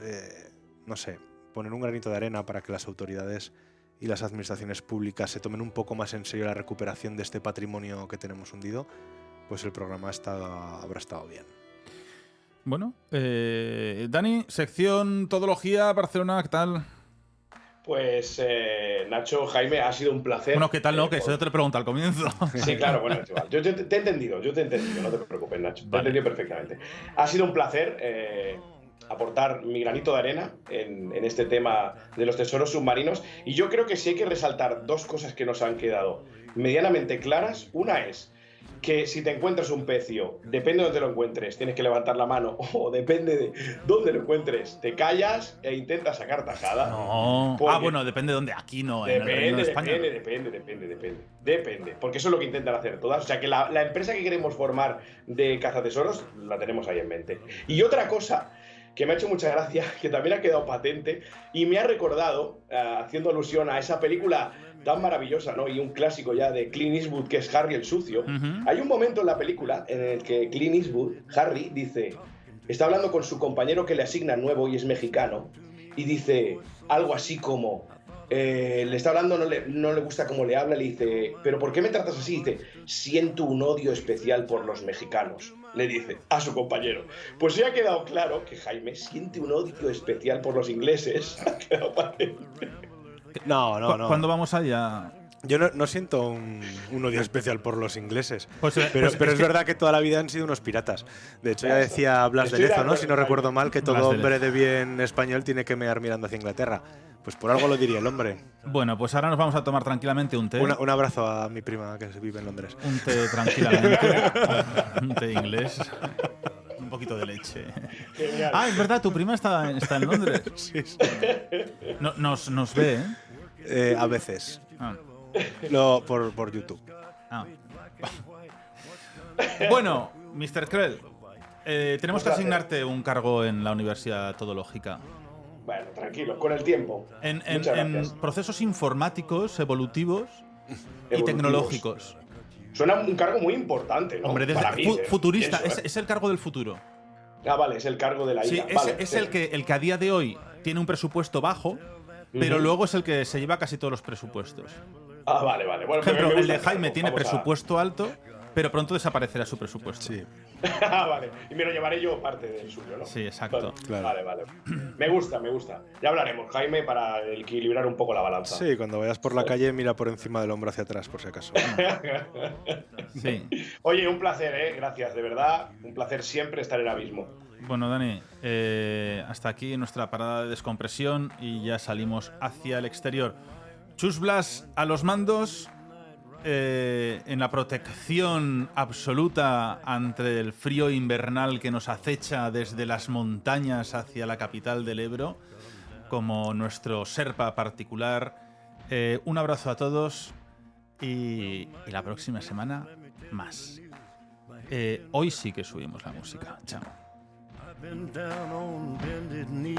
no sé, poner un granito de arena para que las autoridades y las administraciones públicas se tomen un poco más en serio la recuperación de este patrimonio que tenemos hundido, pues el programa habrá estado bien. Bueno, Dani, sección Todología, Barcelona, ¿qué tal? Pues Nacho, Jaime, ha sido un placer. Bueno, ¿qué tal no? Que eso te lo pregunto al comienzo. Sí, claro, bueno, igual. Yo te he entendido, no te preocupes, Nacho. Te he entendido perfectamente. Ha sido un placer aportar mi granito de arena en este tema de los tesoros submarinos. Y yo creo que sí hay que resaltar dos cosas que nos han quedado medianamente claras. Una es que si te encuentras un pecio, depende de dónde lo encuentres, tienes que levantar la mano, o depende de dónde lo encuentres, te callas e intentas sacar tajada. No. Bueno, depende de dónde. Aquí no, en el Reino de España. Depende. Porque eso es lo que intentan hacer todas. O sea, que la empresa que queremos formar de cazatesoros la tenemos ahí en mente. Y otra cosa que me ha hecho mucha gracia, que también ha quedado patente y me ha recordado, haciendo alusión a esa película tan maravillosa, ¿no? Y un clásico ya de Clint Eastwood, que es Harry el Sucio. Hay un momento en la película en el que Clint Eastwood, Harry, está hablando con su compañero que le asigna nuevo y es mexicano, y dice algo así como, le está hablando, no le gusta cómo le habla, le dice, ¿pero por qué me tratas así? Dice, siento un odio especial por los mexicanos, le dice a su compañero. Pues ya ha quedado claro que Jaime siente un odio especial por los ingleses. Ha quedado patente. No. ¿Cuándo vamos allá? Yo no siento un odio especial por los ingleses, pero es es verdad que toda la vida han sido unos piratas. De hecho, ya decía Blas de Lezo, ¿no? Si no recuerdo mal, que todo hombre de bien español tiene que mear mirando hacia Inglaterra. Pues por algo lo diría el hombre. Bueno, pues ahora nos vamos a tomar tranquilamente un té. Un abrazo a mi prima que vive en Londres. Un té tranquilamente. Un té inglés. Un poquito de leche. Genial. Es verdad, tu prima está en Londres. Sí. No, nos ve, ¿eh? A veces. Ah. Por YouTube. Bueno, Mr. Krell, tenemos que asignarte un cargo en la Universidad Todológica. Bueno, tranquilo, con el tiempo. En gracias. procesos informáticos, evolutivos y tecnológicos. Suena un cargo muy importante, ¿no? Hombre, Para mí, futurista, pienso, es el cargo del futuro. Vale, es el cargo de la Sí, IA. es el que a día de hoy tiene un presupuesto bajo, pero luego es el que se lleva casi todos los presupuestos. Vale. Bueno, Por ejemplo, me el gusta de Jaime cargo. tiene Vamos presupuesto alto, pero pronto desaparecerá su presupuesto. Sí. Vale, y me lo llevaré yo parte del suyo, ¿no? Sí, exacto. Claro. Vale. Me gusta. Ya hablaremos, Jaime, para equilibrar un poco la balanza. Sí, cuando vayas por la calle, mira por encima del hombro hacia atrás, por si acaso. Sí. Oye, un placer, ¿eh? Gracias, de verdad. Un placer siempre estar en Abismo. Bueno, Dani, hasta aquí nuestra parada de descompresión y ya salimos hacia el exterior. Chus Blas a los mandos, en la protección absoluta ante el frío invernal que nos acecha desde las montañas hacia la capital del Ebro, como nuestro Sherpa particular. Un abrazo a todos y la próxima semana más. Hoy sí que subimos la música. Chao. Been down on bended knee,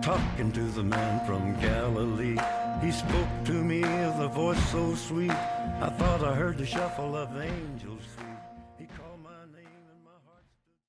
talking to the man from Galilee. He spoke to me with a voice so sweet, I thought I heard the shuffle of angels sweet. He called my name.